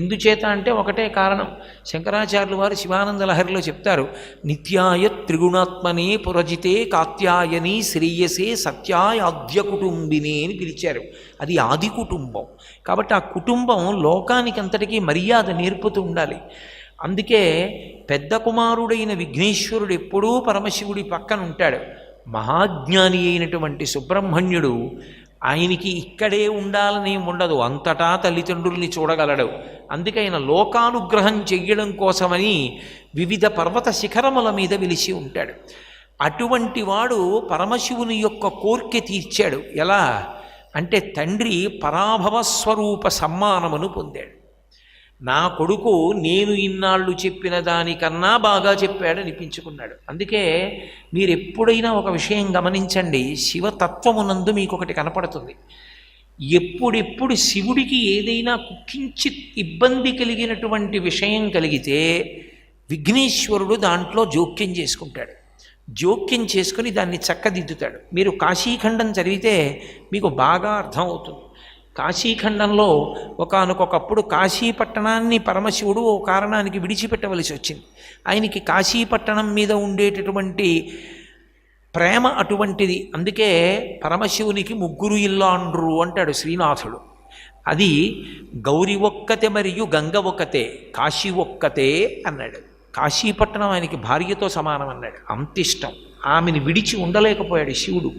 ఎందుచేత అంటే ఒకటే కారణం. శంకరాచార్యులు వారు శివానంద లహరిలో చెప్తారు, నిత్యాయ త్రిగుణాత్మనే పురజితే కాత్యాయని శ్రేయసే సత్యాయ ఆద్య కుటుంబిని అని పిలిచారు. అది ఆది కుటుంబం. కాబట్టి ఆ కుటుంబం లోకానికి అంతటికీ మర్యాద నేర్పుతూ ఉండాలి. అందుకే పెద్ద కుమారుడైన విఘ్నేశ్వరుడు ఎప్పుడూ పరమశివుడి పక్కన ఉంటాడు. మహాజ్ఞాని అయినటువంటి సుబ్రహ్మణ్యుడు ఆయనకి ఇక్కడే ఉండాలని ఉండదు, అంతటా తల్లిదండ్రుల్ని చూడగలడు. అందుకే ఆయన లోకానుగ్రహం చెయ్యడం కోసమని వివిధ పర్వత శిఖరముల మీద వెలిసి ఉంటాడు. అటువంటి వాడు పరమశివుని యొక్క కోర్కె తీర్చాడు. ఎలా అంటే తండ్రి పరాభవ స్వరూప సమ్మానమును పొందాడు. నా కొడుకు నేను ఇన్నాళ్ళు చెప్పిన దానికన్నా బాగా చెప్పాడు అనిపించుకున్నాడు. అందుకే మీరు ఎప్పుడైనా ఒక విషయం గమనించండి, శివతత్వమునందు మీకు ఒకటి కనపడుతుంది. ఎప్పుడెప్పుడు శివుడికి ఏదైనా కించిత్ ఇబ్బంది కలిగినటువంటి విషయం కలిగితే విఘ్నేశ్వరుడు దాంట్లో జోక్యం చేసుకుంటాడు. జోక్యం చేసుకుని దాన్ని చక్కదిద్దుతాడు. మీరు కాశీఖండం చదివితే మీకు బాగా అర్థమవుతుంది. కాశీఖండంలో ఒకానొకప్పుడు కాశీపట్టణాన్ని పరమశివుడు ఓ కారణానికి విడిచిపెట్టవలసి వచ్చింది. ఆయనకి కాశీపట్టణం మీద ఉండేటటువంటి ప్రేమ అటువంటిది. అందుకే పరమశివునికి ముగ్గురు ఇల్లాండ్రు అంటాడు శ్రీనాథుడు. అది గౌరి ఒక్కతే మరియు గంగ ఒక్కతే, కాశీ ఒక్కతే అన్నాడు. కాశీపట్టణం ఆయనకి భార్యతో సమానం అన్నాడు. అంత ఇష్టం. ఆమెను విడిచి ఉండలేకపోయాడు శివుడు.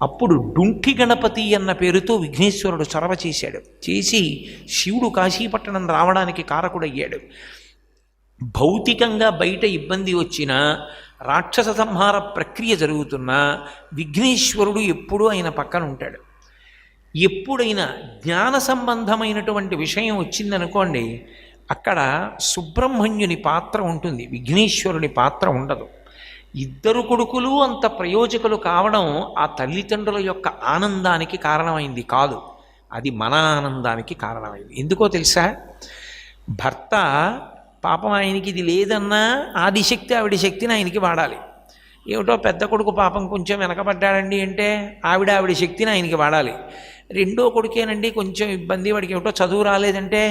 అప్పుడు డుంఠి గణపతి అన్న పేరుతో విఘ్నేశ్వరుడు చొరవ చేశాడు. చేసి శివుడు కాశీపట్టణం రావడానికి కారకుడయ్యాడు. భౌతికంగా బయట ఇబ్బంది వచ్చినా, రాక్షస సంహార ప్రక్రియ జరుగుతున్నా విఘ్నేశ్వరుడు ఎప్పుడూ ఆయన పక్కన ఉంటాడు. ఎప్పుడైనా జ్ఞాన సంబంధమైనటువంటి విషయం వచ్చిందనుకోండి, అక్కడ సుబ్రహ్మణ్యుని పాత్ర ఉంటుంది, విఘ్నేశ్వరుని పాత్ర ఉండదు. ఇద్దరు కొడుకులు అంత ప్రయోజకులు కావడం ఆ తల్లిదండ్రుల యొక్క ఆనందానికి కారణమైంది కాదు, అది మన ఆనందానికి కారణమైంది. ఎందుకో తెలుసా? భర్త పాపం ఆయనకి ఇది లేదన్నా ఆదిశక్తి ఆవిడ శక్తిని ఆయనకి వాడాలి. ఏమిటో పెద్ద కొడుకు పాపం కొంచెం వెనకబడ్డాడండి అంటే ఆవిడ శక్తిని ఆయనకి వాడాలి. రెండో కొడుకేనండి కొంచెం ఇబ్బంది, వాడికి ఏమిటో చదువు రాలేదంటే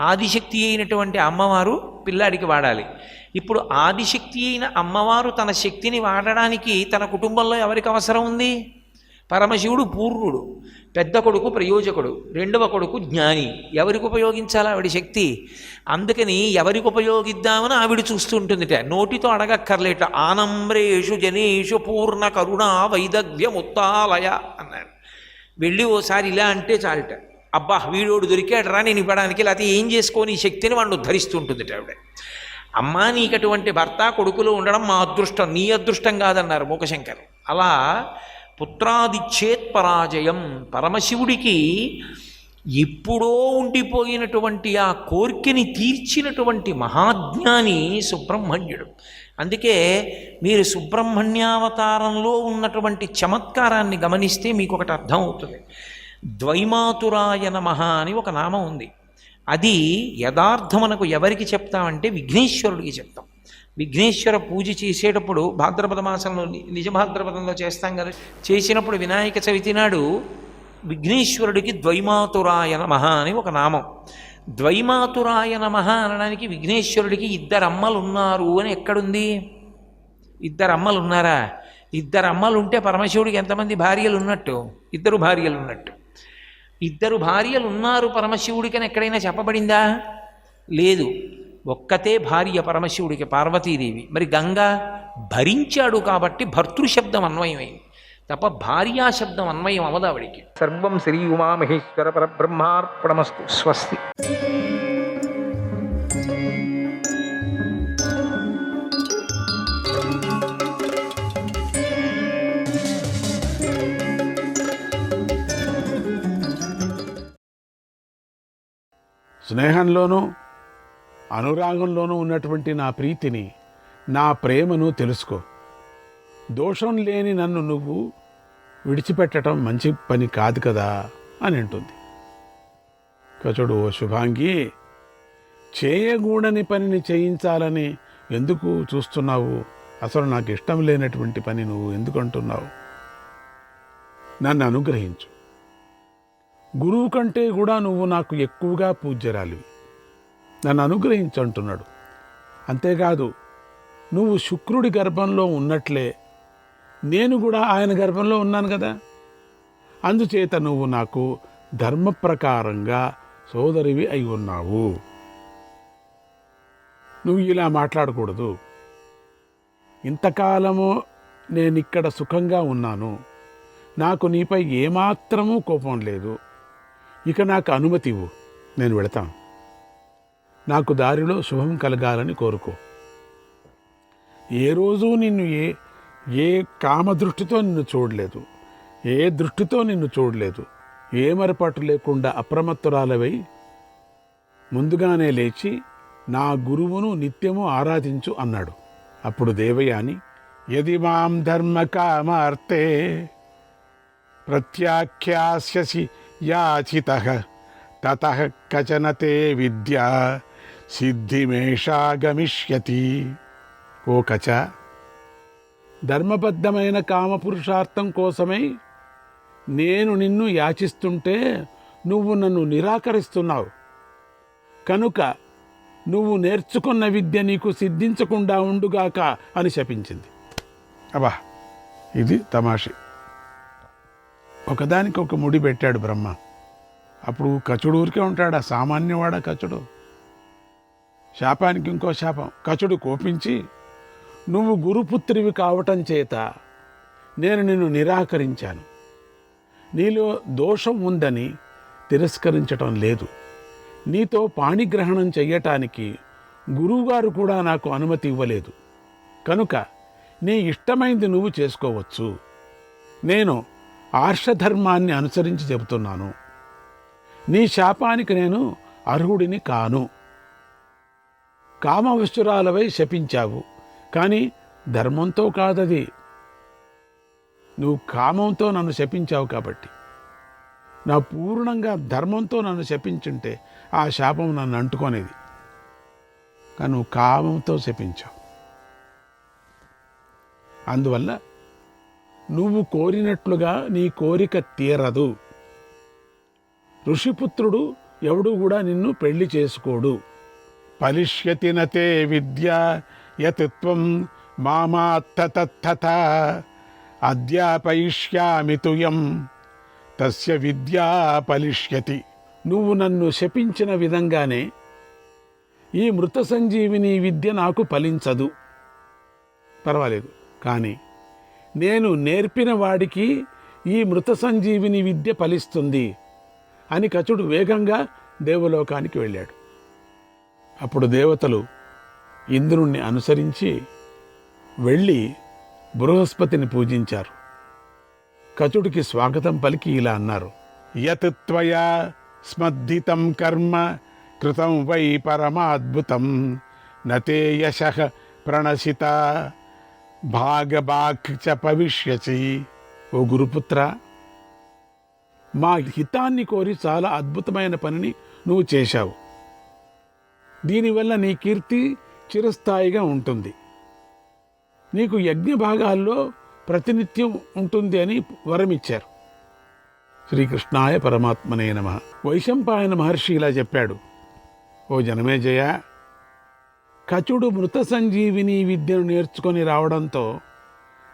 ఆదిశక్తి అయినటువంటి అమ్మవారు పిల్లాడికి వాడాలి. ఇప్పుడు ఆదిశక్తి అయిన అమ్మవారు తన శక్తిని వాడడానికి తన కుటుంబంలో ఎవరికి అవసరం ఉంది? పరమశివుడు పూర్వుడు, పెద్ద కొడుకు ప్రయోజకుడు, రెండవ కొడుకు జ్ఞాని. ఎవరికి ఉపయోగించాలి ఆవిడ శక్తి? అందుకని ఎవరికి ఉపయోగిద్దామని ఆవిడ చూస్తుంటుందిట, నోటితో అడగక్కర్లేట. ఆనమ్రేషు జనేషు పూర్ణ కరుణ వైదగ్ధ్యముత్తాలయ అన్నాడు. వెళ్ళి ఓసారి ఇలా అంటే చాలుట, అబ్బా వీడోడు దొరికాడు రా నేను ఇవ్వడానికి, లేకపోతే ఏం చేసుకొని ఈ శక్తిని వాడిని ఉద్ధరిస్తుంటుందిట ఆవిడ. అమ్మా నీకు అటువంటి భర్త కొడుకులు ఉండడం మా అదృష్టం, నీ అదృష్టం కాదన్నారు మూకశంకర్. అలా పుత్రాదిచ్చేత్ పరాజయం. పరమశివుడికి ఎప్పుడో ఉండిపోయినటువంటి ఆ కోర్కెని తీర్చినటువంటి మహాజ్ఞాని సుబ్రహ్మణ్యుడు. అందుకే మీరు సుబ్రహ్మణ్యావతారంలో ఉన్నటువంటి చమత్కారాన్ని గమనిస్తే మీకు ఒకటి అర్థం అవుతుంది. ద్వైమాతురాయ నమః అని ఒక నామం ఉంది. అది యథార్థమునకు ఎవరికి చెప్తామంటే విఘ్నేశ్వరుడికి చెప్తాం. విఘ్నేశ్వర పూజ చేసేటప్పుడు భాద్రపద మాసంలో నిజ భాద్రపదంలో చేస్తాం కదా, చేసినప్పుడు వినాయక చవితి నాడు విఘ్నేశ్వరుడికి ద్వైమాతురాయ నమః అని ఒక నామం. ద్వైమాతురాయ నమః అనడానికి విఘ్నేశ్వరుడికి ఇద్దరు అమ్మలు ఉన్నారు అని ఎక్కడుంది? ఇద్దరు అమ్మలు ఉన్నారా? ఇద్దరు అమ్మలు ఉంటే పరమశివుడికి ఎంతమంది భార్యలు ఉన్నట్టు? ఇద్దరు భార్యలు ఉన్నట్టు. ఇద్దరు భార్యలు ఉన్నారు పరమశివుడికి అని ఎక్కడైనా చెప్పబడిందా? లేదు. ఒక్కతే భార్య పరమశివుడికి పార్వతీదేవి. మరి గంగా భరించాడు కాబట్టి భర్తృశబ్దం అన్వయమైంది తప్ప భార్యా శబ్దం అన్వయం అవదావిడికి. సర్వం శ్రీ ఉమామహేశ్వర పరబ్రహ్మార్పణమస్తు. స్వస్తి. స్నేహంలోనూ అనురాగంలోనూ ఉన్నటువంటి నా ప్రీతిని, నా ప్రేమను తెలుసుకో. దోషం లేని నన్ను నువ్వు విడిచిపెట్టడం మంచి పని కాదు కదా అని అంటుంది. కచుడు, ఓ శుభాంగి, చేయకూడని పనిని చేయించాలని ఎందుకు చూస్తున్నావు? అసలు నాకు ఇష్టం లేనటువంటి పని నువ్వు ఎందుకు అంటున్నావు? నన్ను అనుగ్రహించు. గురువు కంటే కూడా నువ్వు నాకు ఎక్కువగా పూజ్యరాలివి, నన్ను అనుగ్రహించు అంటున్నాడు. అంతేకాదు, నువ్వు శుక్రుడి గర్భంలో ఉన్నట్లే నేను కూడా ఆయన గర్భంలో ఉన్నాను కదా, అందుచేత నువ్వు నాకు ధర్మ ప్రకారంగా సోదరివి అయి ఉన్నావు. నువ్వు ఇలా మాట్లాడకూడదు. ఇంతకాలము నేనిక్కడ సుఖంగా ఉన్నాను, నాకు నీపై ఏమాత్రమూ కోపం లేదు. ఇక నాకు అనుమతి ఇవ్వు, నేను వెళతాను. నాకు దారిలో శుభం కలగాలని కోరుకో. ఏ రోజు నిన్ను ఏ కామదృష్టితో నిన్ను చూడలేదు, ఏ దృష్టితో నిన్ను చూడలేదు. ఏ మరపాటు లేకుండా అప్రమత్తురాలవై ముందుగానే లేచి నా గురువును నిత్యము ఆరాధించు అన్నాడు. అప్పుడు దేవయాని, యది మాం ధర్మ కామార్తే ప్రత్యాఖ్యాస్యసి యాచితః తతః కచన తే విద్యా సిద్ధిమేషా గమిష్యతి. ఓ కచ, ధర్మబద్ధమైన కామపురుషార్థం కోసమై నేను నిన్ను యాచిస్తుంటే నువ్వు నన్ను నిరాకరిస్తున్నావు. కనుక నువ్వు నేర్చుకున్న విద్య నీకు సిద్ధించకుండా ఉండుగాక అని శపించింది. అబ్బా, ఇది తమాషి. ఒకదానికి ఒక ముడి పెట్టాడు బ్రహ్మ. అప్పుడు కచుడు ఊరికే ఉంటాడా? సామాన్యవాడా కచుడు? శాపానికి ఇంకో శాపం. కచుడు కోపించి, నువ్వు గురుపుత్రివి కావటం చేత నేను నిన్ను నిరాకరించాను, నీలో దోషం ఉందని తిరస్కరించటం లేదు. నీతో పాణిగ్రహణం చెయ్యటానికి గురువుగారు కూడా నాకు అనుమతి ఇవ్వలేదు. కనుక నీ ఇష్టమైంది నువ్వు చేసుకోవచ్చు. నేను ఆర్షధర్మాన్ని అనుసరించి చెబుతున్నాను. నీ శాపానికి నేను అర్హుడిని కాను. కామవశురాలవై శపించావు, కానీ ధర్మంతో కాదది. నువ్వు కామంతో నన్ను శపించావు కాబట్టి. నా పూర్ణంగా ధర్మంతో నన్ను శపించుంటే ఆ శాపం నన్ను అంటుకొనేది. కానీ నువ్వు కామంతో శపించావు. అందువల్ల నువ్వు కోరినట్లుగా నీ కోరిక తీరదు. ఋషిపుత్రుడు ఎవడు కూడా నిన్ను పెళ్లి చేసుకోడు. ఫలిష్యతి నతే విద్య యత్ త్వం మామాత్తతథ అద్యాపయిష్యామి తుయం తస్య విద్యా ఫలిష్యతి. నువ్వు నన్ను శపించిన విధంగానే ఈ మృత సంజీవిని విద్య నాకు ఫలించదు. పర్వాలేదు, కానీ నేను నేర్పిన వాడికి ఈ మృత సంజీవిని విద్య ఫలిస్తుంది అని కచుడు వేగంగా దేవలోకానికి వెళ్ళాడు. అప్పుడు దేవతలు ఇంద్రుణ్ణి అనుసరించి వెళ్ళి బృహస్పతిని పూజించారు. కచుడికి స్వాగతం పలికి ఇలా అన్నారు, యత్ త్వయా స్మద్దితం కర్మ కృతం వై పరమాద్భుతం నతే యశః ప్రణశిత భాగభాగ్ చ భవిష్యసి. ఓ గురుపుత్ర, మా హితాన్ని కోరి చాలా అద్భుతమైన పనిని నువ్వు చేశావు. దీనివల్ల నీ కీర్తి చిరస్థాయిగా ఉంటుంది. నీకు యజ్ఞ భాగాల్లో ప్రతినిత్యం ఉంటుంది అని వరమిచ్చారు. శ్రీకృష్ణాయ పరమాత్మనే నమః. వైశంపాయన మహర్షి ఇలా చెప్పాడు, ఓ జనమేజయ, కచుడు మృత సంజీవిని విద్యను నేర్చుకొని రావడంతో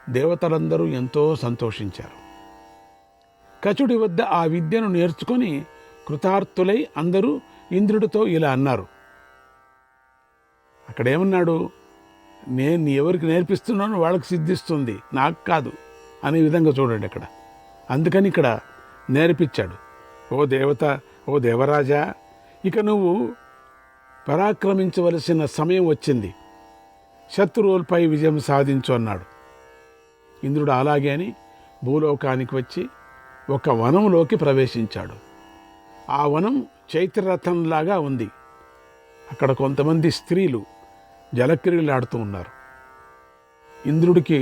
దేవతలందరూ ఎంతో సంతోషించారు. కచుడి వద్ద ఆ విద్యను నేర్చుకొని కృతార్థులై అందరూ ఇంద్రుడితో ఇలా అన్నారు, అక్కడేమన్నాడు, నేను ఎవరికి నేర్పిస్తున్నానో వాళ్ళకి సిద్ధిస్తుంది, నాకు కాదు అనే విధంగా చూడండి అక్కడ. అందుకని ఇక్కడ నేర్పించాడు. ఓ దేవత, ఓ దేవరాజా, ఇక నువ్వు పరాక్రమించవలసిన సమయం వచ్చింది, శత్రువులపై విజయం సాధించు అన్నాడు. ఇంద్రుడు అలాగే అని భూలోకానికి వచ్చి ఒక వనంలోకి ప్రవేశించాడు. ఆ వనం చైత్రరథంలాగా ఉంది. అక్కడ కొంతమంది స్త్రీలు జలక్రియలు ఆడుతూ ఉన్నారు. ఇంద్రుడికి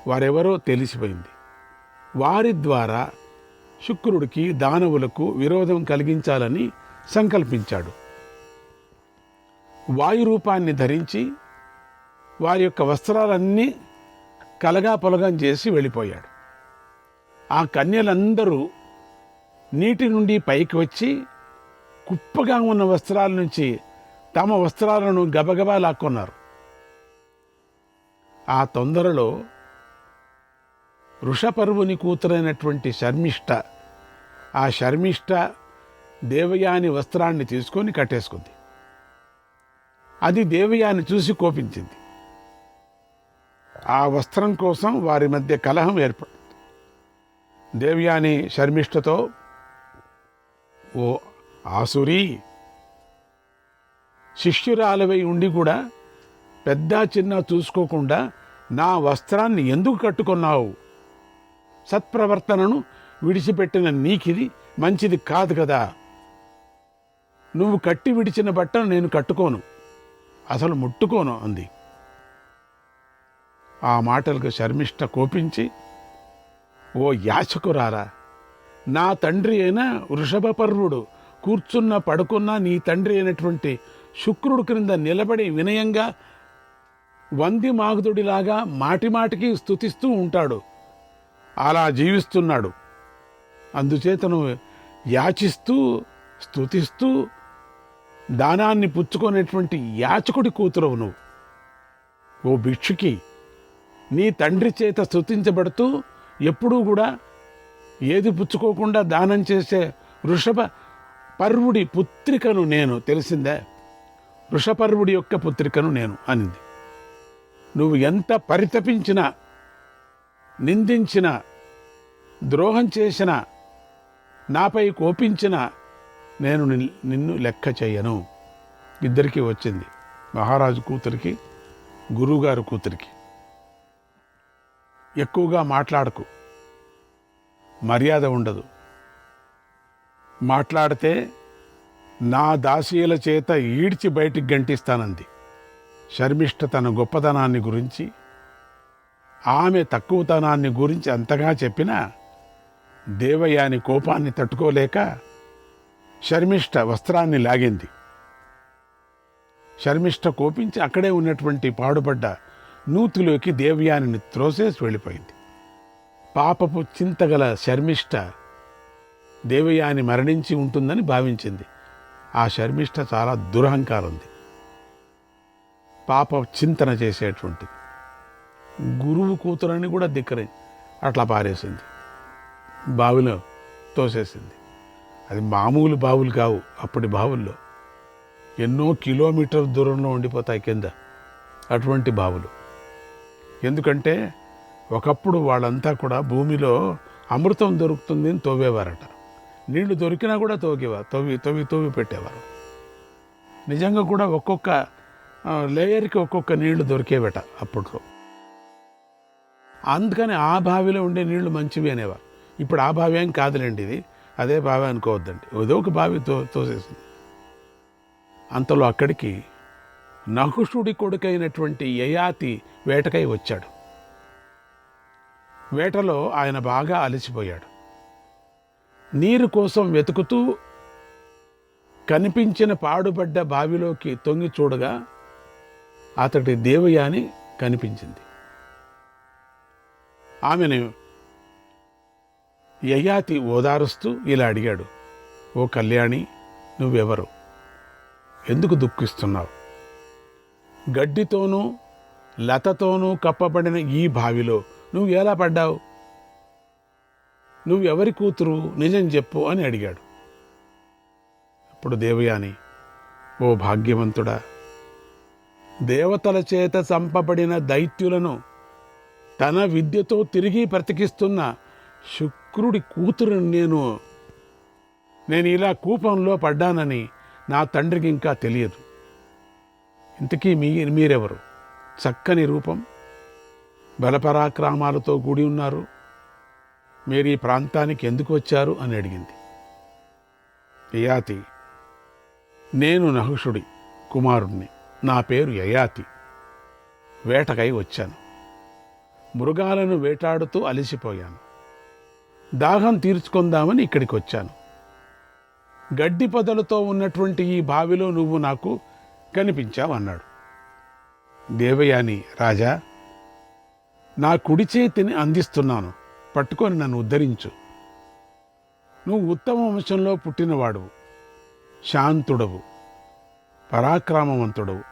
వారెవరో తెలిసిపోయింది. వారి ద్వారా శుక్రుడికి దానవులకు విరోధం కలిగించాలని సంకల్పించాడు. వాయు రూపాన్ని ధరించి వారి యొక్క వస్త్రాలన్నీ కలగాపొలగం చేసి వెళ్ళిపోయాడు. ఆ కన్యలందరూ నీటి నుండి పైకి వచ్చి కుప్పగా ఉన్న వస్త్రాల నుంచి తమ వస్త్రాలను గబగబా లాక్కున్నారు. ఆ తొందరలో వృషపర్వుని కూతురైనటువంటి శర్మిష్ఠ, ఆ శర్మిష్ఠ దేవయాని వస్త్రాన్ని తీసుకొని కట్టేసుకుంది. అది దేవయాని చూసి కోపించింది. ఆ వస్త్రం కోసం వారి మధ్య కలహం ఏర్పడింది. దేవయాని శర్మిష్ఠతో, ఓ ఆసురీ, శిష్యురాలవై ఉండి కూడా పెద్ద చిన్న చూసుకోకుండా నా వస్త్రాన్ని ఎందుకు కట్టుకున్నావు? సత్ప్రవర్తనను విడిచిపెట్టిన నీకిది మంచిది కాదు కదా. నువ్వు కట్టి విడిచిన బట్టను నేను కట్టుకోను, అసలు ముట్టుకోను అంది. ఆ మాటలకు శర్మిష్ఠ కోపించి, ఓ యాచకురారా, నా తండ్రి అయిన వృషభపర్వుడు కూర్చున్న పడుకున్న నీ తండ్రి అయినటువంటి శుక్రుడు క్రింద నిలబడి వినయంగా వంది మాగుదుడిలాగా మాటిమాటికి స్తుతిస్తూ ఉంటాడు. అలా జీవిస్తున్నాడు. అందుచేతను యాచిస్తూ స్తుతిస్తూ దానాన్ని పుచ్చుకునేటువంటి యాచకుడి కూతురవు నువ్వు. ఓ భిక్షుకి, నీ తండ్రి చేత స్తుతించబడుతూ ఎప్పుడూ కూడా ఏది పుచ్చుకోకుండా దానం చేసే వృషభ పర్వుడి పుత్రికను నేను, తెలిసిందే, వృషపర్వుడి యొక్క పుత్రికను నేను అనింది. నువ్వు ఎంత పరితపించినా, నిందించినా, ద్రోహం చేసినా, నాపై కోపించినా నేను నిన్ను లెక్క చేయను. ఇద్దరికీ వచ్చింది, మహారాజు కూతురికి, గురువుగారు కూతురికి. ఎక్కువగా మాట్లాడకు, మర్యాద ఉండదు. మాట్లాడితే నా దాసీల చేత ఈడ్చి బయటికి గంటిస్తానంది. శర్మిష్ఠ తన గొప్పతనాన్ని గురించి, ఆమె తక్కువతనాన్ని గురించి అంతగా చెప్పినా దేవయాని కోపాన్ని తట్టుకోలేక శర్మిష్ఠ వస్త్రాన్ని లాగింది. శర్మిష్ఠ కోపించి అక్కడే ఉన్నటువంటి పాడుపడ్డ నూతిలోకి దేవయానిని త్రోసేసి వెళ్ళిపోయింది. పాపపు చింతగల శర్మిష్ఠ దేవయాని మరణించి ఉంటుందని భావించింది. ఆ శర్మిష్ఠ చాలా దురహంకారం ఉంది, పాప చింతన చేసేటువంటిది. గురువు కూతురని కూడా ధిక్కరి అట్లా పారేసింది, బావిలో తోసేసింది. అది మామూలు బావులు కావు, అప్పటి బావుల్లో ఎన్నో కిలోమీటర్ దూరంలో ఉండిపోతాయి కింద అటువంటి బావులు. ఎందుకంటే ఒకప్పుడు వాళ్ళంతా కూడా భూమిలో అమృతం దొరుకుతుంది అని తవ్వేవారట. నీళ్లు దొరికినా కూడా తవ్వి పెట్టేవారు. నిజంగా కూడా ఒక్కొక్క లేయర్కి ఒక్కొక్క నీళ్లు దొరికేవట అప్పట్లో. అందుకని ఆ బావిలో ఉండే నీళ్లు మంచివి అనేవారు. ఇప్పుడు ఆ బావి ఏం కాదులేండి, ఇది అదే బావి అనుకోవద్దండి. ఏదో ఒక బావి తోసేసింది. అంతలో అక్కడికి నహుషుడి కొడుకైనటువంటి యయాతి వేటకై వచ్చాడు. వేటలో ఆయన బాగా అలసిపోయాడు. నీరు కోసం వెతుకుతూ కనిపించిన పాడుపడ్డ బావిలోకి తొంగి చూడగా అతడి దేవయాని కనిపించింది. ఆమెను యయాతి ఓదారుస్తూ ఇలా అడిగాడు, ఓ కళ్యాణి, నువ్వెవరు? ఎందుకు దుఃఖిస్తున్నావు? గడ్డితోనూ లతతోనూ కప్పబడిన ఈ బావిలో నువ్వు ఎలా పడ్డావు? నువ్వెవరి కూతురు? నిజం చెప్పు అని అడిగాడు. అప్పుడు దేవయాని, ఓ భాగ్యవంతుడా, దేవతల చేత చంపబడిన దైత్యులను తన విద్యతో తిరిగి బ్రతికిస్తున్న శుక్రుడి కూతురు నేను ఇలా కూపంలో పడ్డానని నా తండ్రికి ఇంకా తెలియదు. ఇంతకీ మీరెవరు? చక్కని రూపం, బలపరాక్రమాలతో కూడి ఉన్నారు. మీరు ఈ ప్రాంతానికి ఎందుకు వచ్చారు అని అడిగింది. యయాతి, నేను నహుషుడి కుమారుణ్ణి. నా పేరు యయాతి. వేటకై వచ్చాను. మృగాలను వేటాడుతూ అలసిపోయాను. దాహం తీర్చుకుందామని ఇక్కడికి వచ్చాను. గడ్డి పొదలతో ఉన్నటువంటి ఈ బావిలో నువ్వు నాకు కనిపించావు అన్నాడు. దేవయాని, రాజా, నా కుడి చేతిని అందిస్తున్నాను, పట్టుకొని నన్ను ఉద్ధరించు. నువ్వు ఉత్తమ వంశంలో పుట్టినవాడువు, శాంతుడవు, పరాక్రమవంతుడవు,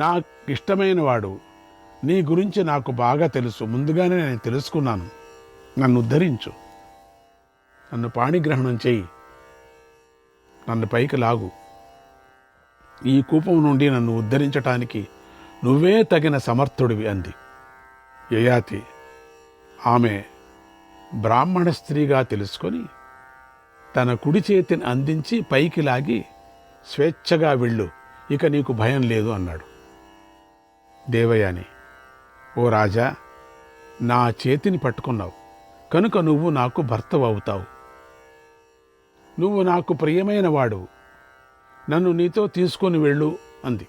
నాకు ఇష్టమైన వాడు. నీ గురించి నాకు బాగా తెలుసు, ముందుగానే నేను తెలుసుకున్నాను. నన్ను ఉద్ధరించు, నన్ను పాణిగ్రహణం చెయ్యి, నన్ను పైకి లాగు. ఈ కూపం నుండి నన్ను ఉద్ధరించటానికి నువ్వే తగిన సమర్థుడివి అంది. యయాతి ఆమె బ్రాహ్మణ స్త్రీగా తెలుసుకొని తన కుడి చేతిని అందించి పైకి లాగి, స్వేచ్ఛగా వెళ్ళు, ఇక నీకు భయం లేదు అన్నాడు. దేవయాని, ఓ రాజా, నా చేతిని పట్టుకున్నావు కనుక నువ్వు నాకు భర్తవు అవుతావు. నువ్వు నాకు ప్రియమైన వాడు, నన్ను నీతో తీసుకొని వెళ్ళు అంది.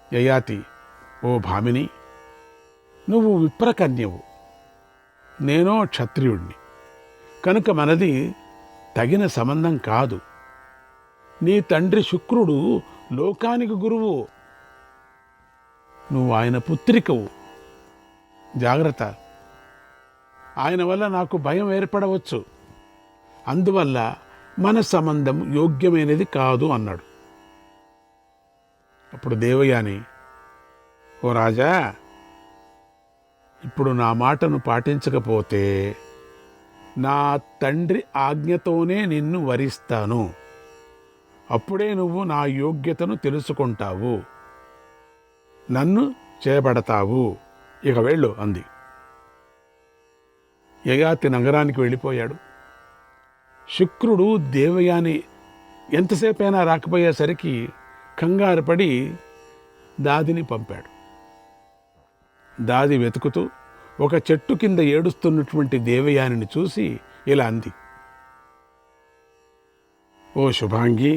యయాతి, ఓ భామిని, నువ్వు విప్రకన్యవు, నేనో క్షత్రియుడిని, కనుక మనది తగిన సంబంధం కాదు. నీ తండ్రి శుక్రుడు లోకానికి గురువు, నువ్వు ఆయన పుత్రికవు. జాగ్రత్త, ఆయన వల్ల నాకు భయం ఏర్పడవచ్చు, అందువల్ల మన సంబంధం యోగ్యమైనది కాదు అన్నాడు. అప్పుడు దేవయాని, ఓ రాజా, ఇప్పుడు నా మాటను పాటించకపోతే నా తండ్రి ఆజ్ఞతోనే నిన్ను వరిస్తాను. అప్పుడే నువ్వు నా యోగ్యతను తెలుసుకుంటావు, నన్ను చేపడతావు. ఇక వెళ్ళు అంది. యయాతి నగరానికి వెళ్ళిపోయాడు. శుక్రుడు దేవయాని ఎంతసేపైనా రాకపోయేసరికి కంగారు పడి దాదిని పంపాడు. దాది వెతుకుతూ ఒక చెట్టు కింద ఏడుస్తున్నటువంటి దేవయానిని చూసి ఇలా అంది. ఓ శుభాంగి,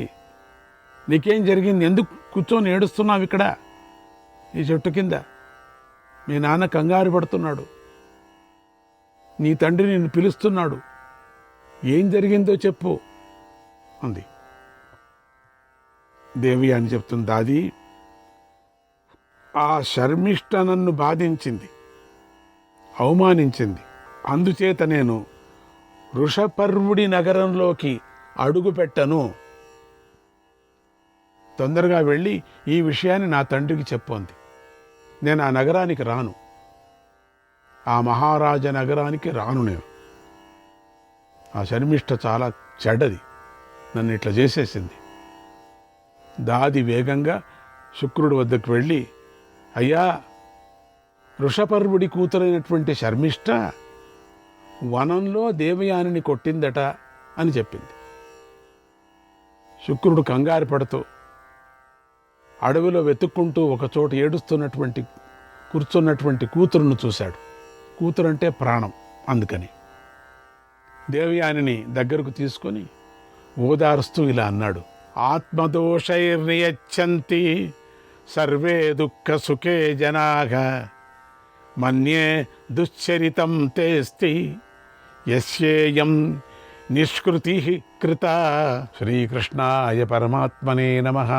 నీకేం జరిగింది? ఎందుకు కూర్చొని ఏడుస్తున్నావు ఇక్కడ ఈ చెట్టు కింద? మీ నాన్న కంగారు పడుతున్నాడు, నీ తండ్రి నిన్ను పిలుస్తున్నాడు, ఏం జరిగిందో చెప్పు అంది. దేవయాని చెప్తుంది, దాది, ఆ శర్మిష్ట నన్ను బాధించింది, అవమానించింది. అందుచేత నేను వృషపర్వుడి నగరంలోకి అడుగుపెట్టను. తొందరగా వెళ్ళి ఈ విషయాన్ని నా తండ్రికి చెప్పు అంది. నేను ఆ నగరానికి రాను, ఆ మహారాజ నగరానికి రాను. నేను ఆ శర్మిష్ట చాలా చెడ్డది, నన్ను ఇట్లా చేసేసింది. దాది వేగంగా శుక్రుడి వద్దకు వెళ్ళి, అయ్యా, వృషపర్వుడి కూతురైనటువంటి శర్మిష్ట వనంలో దేవయానిని కొట్టిందట అని చెప్పింది. శుక్రుడు కంగారు పడుతూ అడవిలో వెతుక్కుంటూ ఒకచోట కూర్చున్నటువంటి కూతురును చూశాడు. కూతురంటే ప్రాణం, అందుకని దేవయానిని దగ్గరకు తీసుకొని ఓదారుస్తూ ఇలా అన్నాడు. ఆత్మదోషైర్నియచ్చంతి సర్వే దుఃఖ సుఖే జనాః మన్యే దుశ్చరితం తేస్తి యస్యేయం నిష్కృతి కృత. శ్రీకృష్ణాయ పరమాత్మనే నమః.